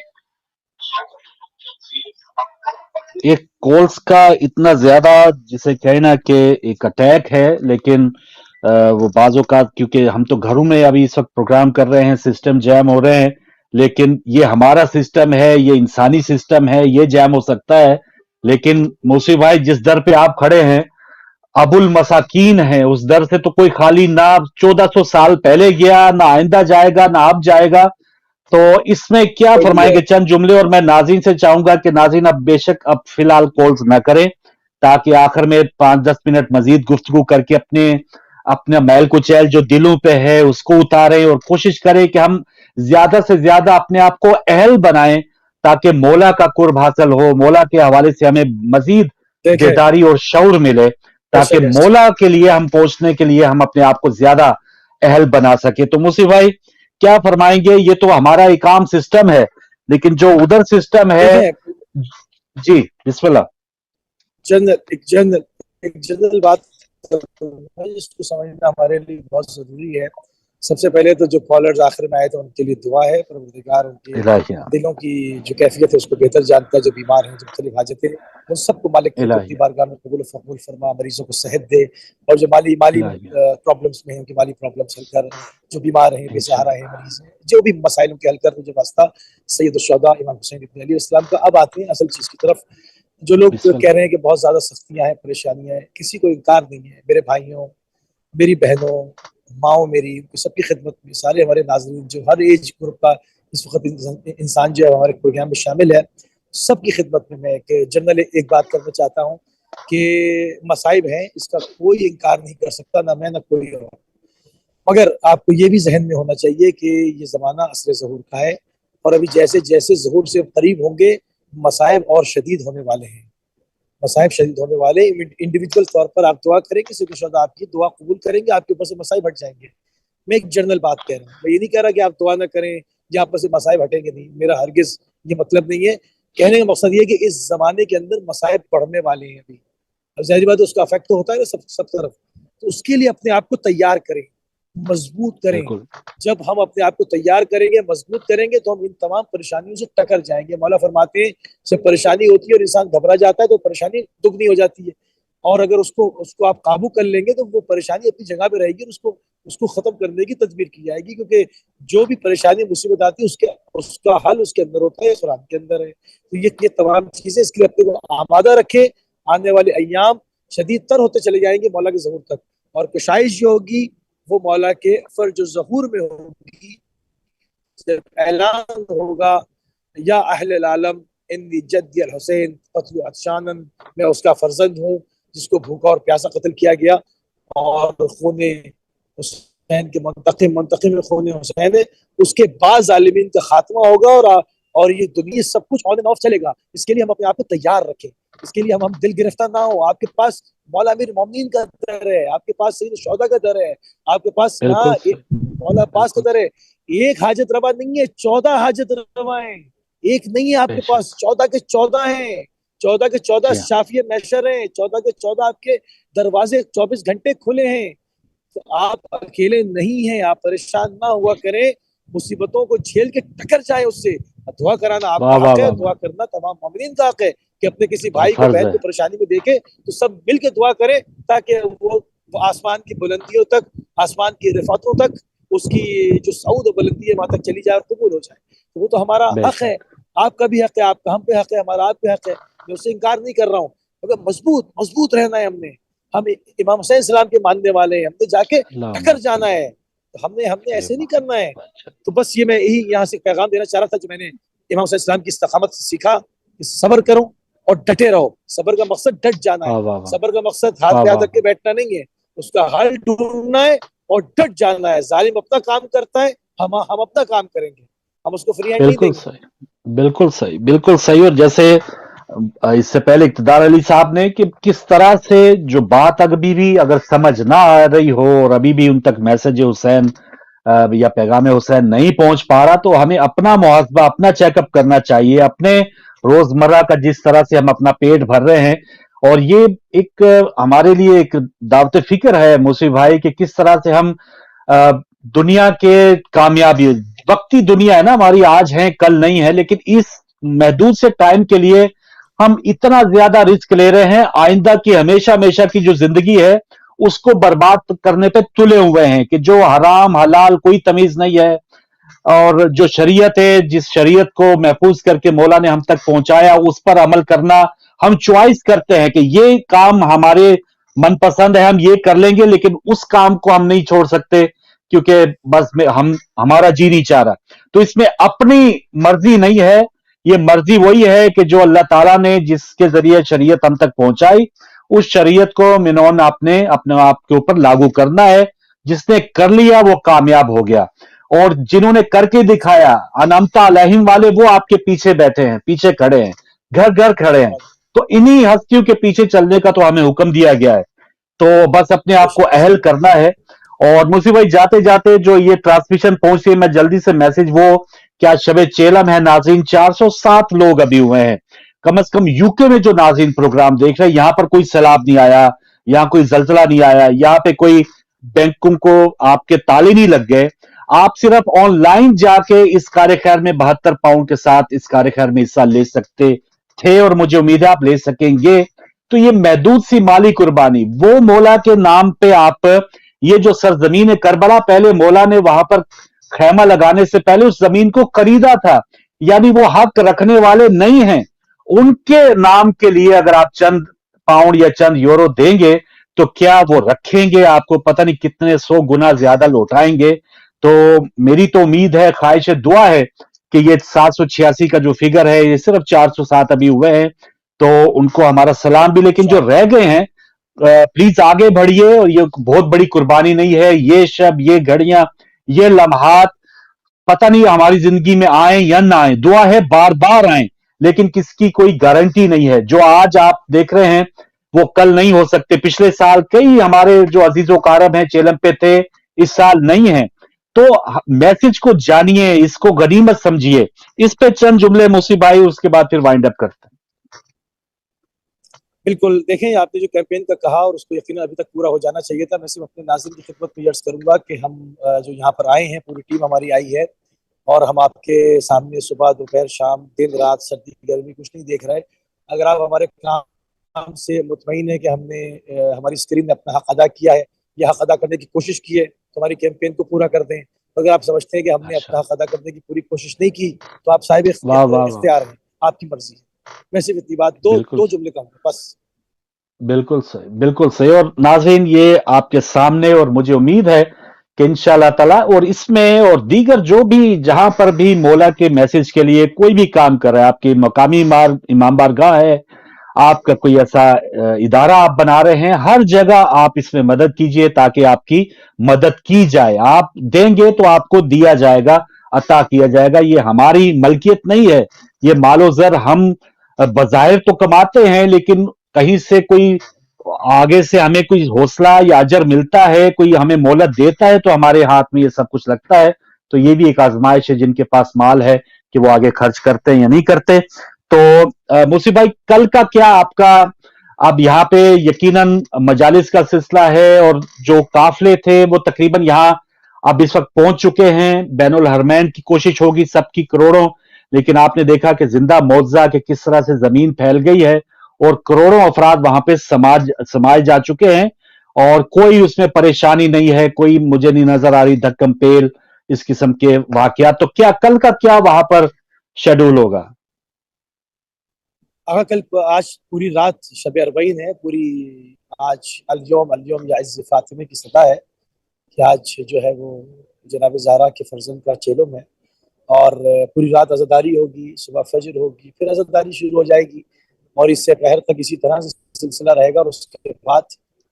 एक कॉल्स का इतना ज्यादा जिसे कहना कि एक अटैक है, लेकिन वो बाजों का, क्योंकि हम तो घरों में अभी इस वक्त प्रोग्राम कर रहे हैं, सिस्टम जैम हो रहे हैं, लेकिन ये हमारा सिस्टम है, ये इंसानी सिस्टम है, ये जैम हो सकता है। लेकिन मौसी भाई जिस दर पे आप खड़े हैं, अबुल मसाकीन है, उस दर से तो कोई खाली ना 1400 साल पहले गया, ना आइंदा जाएगा, ना अब जाएगा। तो इसमें क्या फरमाएंगे चंद जुमले? और मैं नाज़रीन से चाहूंगा कि नाज़रीन अब बेशक अब फिलहाल कॉल्स न करें, ताकि आखिर में 5-10 मिनट मजीद गुफ्तगू करके अपने मैल कुचैल जो दिलों पे है उसको उतारें और कोशिश करें कि हम ज्यादा से ज्यादा अपने आप को अहल बनाएं, ताकि मौला का कुर्ब हासिल हो, मौला के हवाले से हमें मजीद बेदारी और शऊर मिले, ताकि मौला के लिए हम पहुंचने के लिए हम अपने आप को ज्यादा अहल बना सके। तो मुसी भाई क्या फरमाएंगे? ये तो हमारा एक आम सिस्टम है, लेकिन जो उधर सिस्टम है। जी बिस्मिल्लाह। एक जनरल बात जिसको समझना हमारे लिए बहुत जरूरी है। सबसे पहले तो जो कॉलर्स आखिर में आए थे उनके लिए दुआ है, परवरदिगार उनके दिलों की जो कैफियत है उसको बेहतर जानता है, जो बीमार हैं, जो मुख्तलिफ हाजतें, उन सबको मालिक की बारगाह में कबूल फकबूल फरमा, मरीजों को सेहत दे, और जो माली प्रॉब्लम्स में हैं उनकी माली प्रॉब्लम्स हल कर, जो बीमार हैं, बेसहारा हैं, मरीज हैं, जो भी मसाइलों के हल कर, जो वास्ता सैयद शुहदा इमाम हुसैन इब्न अली अलैहिस्सलाम का। अब आते हैं असल चीज़ की तरफ। जो लोग कह रहे हैं कि बहुत ज़्यादा सख्तियाँ हैं, परेशानियाँ हैं, किसी को इनकार नहीं है। मेरे भाइयों, मेरी बहनों, माओ मेरी, सबकी खिदमत में सारे हमारे नाज़रीन जो हर एज ग्रुप का इस वक्त इंसान जो है हमारे प्रोग्राम में शामिल है, सब की खिदमत में मैं एक जनरल एक बात करना चाहता हूँ कि मसाइब हैं, इसका कोई इनकार नहीं कर सकता, ना मैं ना कोई और। मगर आपको ये भी जहन में होना चाहिए कि ये ज़माना असर ज़हूर का है, और अभी जैसे जैसे ज़हूर से करीब होंगे मसाइब और शदीद होने वाले हैं, मसाइब शदीद होने वाले। इंडिविजुअल तौर पर आप दुआ करेंगे, सिर्फ आपकी दुआ कबूल करेंगे, आपके ऊपर से मसाइब हट जाएंगे। मैं एक जनरल बात कह रहा हूँ, मैं ये नहीं कह रहा कि आप दुआ ना करें या आप पर से मसाइब हटेंगे नहीं, मेरा हरगिज़ ये मतलब नहीं है। कहने का मकसद ये है कि इस ज़माने के अंदर मसाइब बढ़ने वाले हैं अभी। अब ज़ाहिर बात है उसका अफेक्ट तो होता है ना सब तरफ, तो उसके लिए अपने आप को तैयार करें, मजबूत करें। जब हम अपने आप को तैयार करेंगे, मजबूत करेंगे, तो हम इन तमाम परेशानियों से टकर जाएंगे। मौला फरमाते हैं जब परेशानी होती है और इंसान घबरा जाता है तो परेशानी दुगनी हो जाती है, और अगर उसको आप काबू कर लेंगे तो वो परेशानी अपनी जगह पे रहेगी और उसको खत्म करने की तदबीर की जाएगी, क्योंकि जो भी परेशानी मुसीबत आती है उसका हल उसके अंदर होता है, कुरान के अंदर है। तो ये तमाम चीजें इसके लिए अपने को आमादा रखें। आने वाले अय्याम शदीद तर होते चले जाएंगे मौला के ज़हूर तक, और कुशाइश जो होगी वो मौला के फर्ज ज़हूर में होगी। जब ऐलान होगा या अहले आलम इन्नी जद्दी अल हुसैन कत्ल अतशानन, मैं उसका फर्जंद हूँ जिसको भूखा और प्यासा कत्ल किया गया, और खूने हुसैन के मुंतकिम खूने हुसैन है, उसके बाद जालिमीन का खात्मा होगा और ये दुनिया सब कुछ ऑन एंड ऑफ चलेगा। इसके लिए हम अपने आप को तैयार रखें, इसके लिए हम दिल गिरफ्तार ना हो। आपके पास मौला अमीर मोमिनीन का दर है, आपके पास सैयद शुहदा का दर है, आपके पास मौला पास का दर है। एक हाजत रवा नहीं है, 14 हाजत रवा है, एक नहीं है आपके पास, 14 के 14 हैं, 14 के 14 शाफिय मैशर हैं, 14 के 14 आपके दरवाजे 24 घंटे खुले हैं। तो आप अकेले नहीं हैं, आप परेशान ना हुआ करें, मुसीबतों को झेल के टकर जाए उससे। दुआ कराना आपका हक है, दुआ करना तमाम मोमिनीन का हक है कि अपने किसी भाई को बहन को परेशानी में देखे तो सब मिल के दुआ करें, ताकि वो आसमान की बुलंदियों तक, आसमान की रिफातों तक, उसकी जो सऊद बुलंदी है वहां तक चली जाए और कबूल हो जाए। तो वो तो हमारा हक है, आपका भी हक है, आपका हम पे हक है, हमारा आप पे हक है, मैं उससे इनकार नहीं कर रहा हूँ। मगर मजबूत रहना है, हम इमाम हुसैन सलाम के मानने वाले हैं, हमने जाके टकर जाना है, तो हमने ऐसे नहीं करना है। तो बस ये मैं यही यहाँ से पैगाम देना चाह रहा था जो मैंने इमाम हुसैन सलाम की इस्तकामत से सीखा कि सब्र करो और डटे रहो। सब्र का मकसद डट जाना है, सब्र का मकसद हाथ पे हाथ रख के बैठना नहीं है, उसका हल ढूंढना है और डट जाना है। जालिम अपना काम करता है, हम अपना काम करेंगे, हम उसको फ्री हैंड नहीं देंगे। बिल्कुल सही। और जैसे इससे पहले इक़्तिदार अली साहब ने कि किस तरह से जो बात अभी भी अगर समझ ना आ रही हो और अभी भी उन तक मैसेज हुसैन या पैगाम हुसैन नहीं पहुंच पा रहा, तो हमें अपना मुहासबा, अपना चेकअप करना चाहिए, अपने रोजमर्रा का जिस तरह से हम अपना पेट भर रहे हैं। और ये एक हमारे लिए एक दावत फिक्र है मुसीब भाई कि किस तरह से हम दुनिया के कामयाबी, वक्ती दुनिया है ना हमारी, आज है कल नहीं है, लेकिन इस महदूद से टाइम के लिए हम इतना ज्यादा रिस्क ले रहे हैं, आइंदा की हमेशा की जो जिंदगी है उसको बर्बाद करने पे तुले हुए हैं कि जो हराम हलाल कोई तमीज नहीं है। और जो शरीयत है, जिस शरीयत को महफूज करके मौला ने हम तक पहुंचाया, उस पर अमल करना हम चॉइस करते हैं कि ये काम हमारे मनपसंद है, हम ये कर लेंगे, लेकिन उस काम को हम नहीं छोड़ सकते क्योंकि बस हमारा जी नहीं चाह रहा। तो इसमें अपनी मर्जी नहीं है, ये मर्जी वही है कि जो अल्लाह ताला ने जिसके जरिए शरीयत हम तक पहुंचाई, उस शरीयत को मिनोन अपने आप के ऊपर लागू करना है। जिसने कर लिया वो कामयाब हो गया, और जिन्होंने करके दिखाया अनमता अलैहिम वाले, वो आपके पीछे बैठे हैं, पीछे खड़े हैं, घर खड़े हैं। तो इन्हीं हस्तियों के पीछे चलने का तो हमें हुक्म दिया गया है, तो बस अपने आप को अहल करना है। और मुझे भाई जाते जाते जो ये ट्रांसमिशन पहुंची है, मैं जल्दी से मैसेज, वो क्या शबे चेलम है नाज़रीन, 407 लोग अभी हुए हैं कम से कम यूके में जो नाज़रीन प्रोग्राम देख रहे हैं। यहां पर कोई सैलाब नहीं आया, यहां कोई जलजला नहीं आया, यहाँ पे कोई बैंकों को आपके ताले नहीं लग गए। आप सिर्फ ऑनलाइन जाके इस कार्य खैर में 72 पाउंड के साथ इस कार्य खैर में हिस्सा ले सकते थे, और मुझे उम्मीद है आप ले सकेंगे। तो ये महदूद सी माली कुर्बानी, वो मौला के नाम पे आप ये जो सरजमीन करबला, पहले मौला ने वहां पर खैमा लगाने से पहले उस जमीन को खरीदा था, यानी वो हक रखने वाले नहीं हैं। उनके नाम के लिए अगर आप चंद पाउंड या चंद यूरो देंगे तो क्या वो रखेंगे? आपको पता नहीं कितने 100 गुना ज्यादा लौटाएंगे। तो मेरी तो उम्मीद है, ख्वाहिश दुआ है کہ ये 786 का जो फिगर है ये सिर्फ 407 अभी हुए हैं, तो उनको हमारा सलाम भी। लेकिन जो रह गए हैं प्लीज आगे बढ़िए, और ये बहुत बड़ी कुर्बानी नहीं है। ये शब, ये घड़ियां, ये लम्हात पता नहीं हमारी जिंदगी में आए या ना आए, दुआ है बार बार आए, लेकिन किसकी कोई गारंटी नहीं है। जो आज आप देख रहे हैं वो कल नहीं हो सकते। पिछले साल कई हमारे जो अजीजो कारब हैं चेलम पे थे, इस साल नहीं है। तो मैसेज को जानिए, इसको गनीमत समझिए। इस पे चंद जुमले मुसी भाई, उसके बाद फिर वाइंड अप करते हैं। बिल्कुल, देखें आपने जो कैंपेन का कहा और उसको यकीनन अभी तक पूरा हो जाना चाहिए था। मैं सिर्फ अपने नाज़रीन की खिदमत में अर्ज करूंगा कि हम जो यहाँ पर आए हैं, पूरी टीम हमारी आई है, और हम आपके सामने सुबह दोपहर शाम दिन रात सर्दी गर्मी कुछ नहीं देख रहे। अगर आप हमारे काम से मुतमईन है कि हमने हमारी स्क्रीन ने अपना हक अदा किया है या हक अदा करने की कोशिश की है, तो हमारी कैंपेन को पूरा कर दें। अगर आप समझते हैं कि हमने अपना हक अदा करने की पूरी कोशिश नहीं की, तो आप साहिब इख्तियार हैं, आपकी मर्जी है। मैं सिर्फ इतनी बात दो जुमले कहूँगा बस। बिल्कुल सही, बिल्कुल सही। और नाज़रीन, ये आपके सामने, और मुझे उम्मीद है कि इंशाअल्लाह ताला, और इसमें और दीगर जो भी जहां पर भी मौला के मैसेज के लिए कोई भी काम कर रहा है, आपकी मकामी इमाम बारगाह है, आपका कोई ऐसा इदारा आप बना रहे हैं, हर जगह आप इसमें मदद कीजिए ताकि आपकी मदद की जाए। आप देंगे तो आपको दिया जाएगा, अता किया जाएगा। ये हमारी मलकियत नहीं है, ये मालो ज़र हम बज़ाहिर तो कमाते हैं, लेकिन कहीं से कोई आगे से हमें कोई हौसला या अजर मिलता है, कोई हमें मोहलत देता है, तो हमारे हाथ में ये सब कुछ लगता है। तो ये भी एक आजमाइश है जिनके पास माल है कि वो आगे खर्च करते हैं या नहीं करते। तो मुसी भाई, कल का क्या आपका, अब यहाँ पे यकीनन मजालिस का सिलसिला है, और जो काफले थे वो तकरीबन यहाँ अब इस वक्त पहुंच चुके हैं। बैनुल हरमैन की कोशिश होगी सबकी करोड़ों, लेकिन आपने देखा कि जिंदा मौजज़ा के किस तरह से जमीन फैल गई है और करोड़ों अफराद वहां पे समाये जा चुके हैं, और कोई उसमें परेशानी नहीं है, कोई मुझे नहीं नजर आ रही धक्कम पेल इस किस्म के वाकयात। तो क्या कल का क्या वहां पर शेड्यूल होगा? आज पूरी रात शब अरबईन है, पूरी आज अल-यौम या इज़्ज़ फातिमे की सदा है कि आज जो है वो जनाब ज़हरा के फर्जंद का चेलम है, और पूरी रात अज़ादारी होगी, सुबह फजर होगी, फिर अज़ादारी शुरू हो जाएगी, और इससे पहर तक इसी तरह से सिलसिला रहेगा। और उसके बाद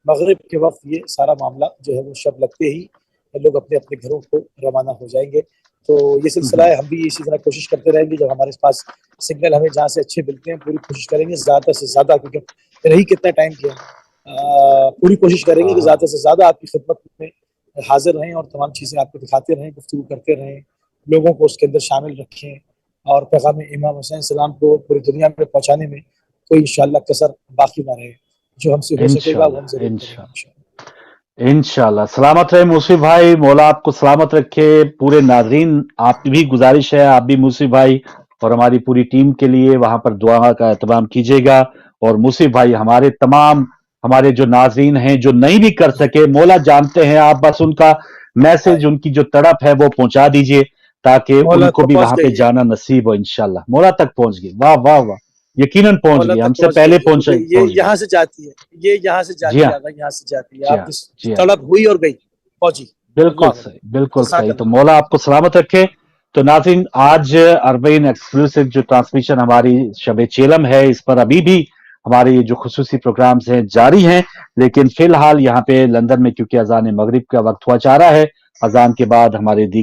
मगरिब के वक्त ये सारा मामला जो है वो शब लगते ही लोग अपने अपने घरों को रवाना हो जाएंगे। तो ये सिलसिला है, हम भी इसी तरह कोशिश करते रहेंगे। जब हमारे पास सिग्नल हमें जहाँ से अच्छे मिलते हैं, पूरी कोशिश करेंगे ज़्यादा से ज़्यादा, क्योंकि रही कितना टाइम किया, पूरी कोशिश करेंगे कि ज़्यादा से ज़्यादा आपकी खिदमत में हाजिर रहें और तमाम चीज़ें आपको दिखाते रहें, गुफ्तगू करते रहें, लोगों को उसके अंदर शामिल रखें, और पैगाम इमाम हुसैन सलाम को पूरी दुनिया में पहुँचाने में कोई इंशाअल्लाह कसर बाकी ना रहे। जो हमसे हो सकेगा वो हम जरूर करेंगे इंशाअल्लाह। सलामत रहे मूसी भाई, मौला आपको सलामत रखे। पूरे नाजरीन, आपकी भी गुजारिश है, आप भी मूसी भाई और हमारी पूरी टीम के लिए वहां पर दुआ का एहतमाम कीजिएगा। और मूसी भाई, हमारे तमाम हमारे जो नाजरीन हैं जो नहीं भी कर सके, मौला जानते हैं, आप बस उनका मैसेज, उनकी जो तड़प है वो पहुंचा दीजिए ताकि उनको भी वहां पे जाना नसीब हो। इंशाअल्लाह मौला तक पहुंच गई। वाह वाह वाह, यकीनन पहुंच गई, हमसे पहले पहुंचे। ये यहाँ से जाती है, ये यहाँ से जाती है, यहाँ से जाती है। आप तड़प हुई और गई, पहुंची। बिल्कुल सही, बिल्कुल सही। तो मौला आपको सलामत रखे। तो नाज़रीन, आज अरबईन एक्सक्लूसिव जो ट्रांसमिशन हमारी शब चेलम है, इस पर अभी भी हमारे ये जो खुसूसी प्रोग्राम्स हैं जारी हैं, लेकिन फिलहाल यहाँ पे लंदन में क्योंकि अजान मगरिब का वक्त हुआ जा रहा है, अजान के बाद हमारे दीगर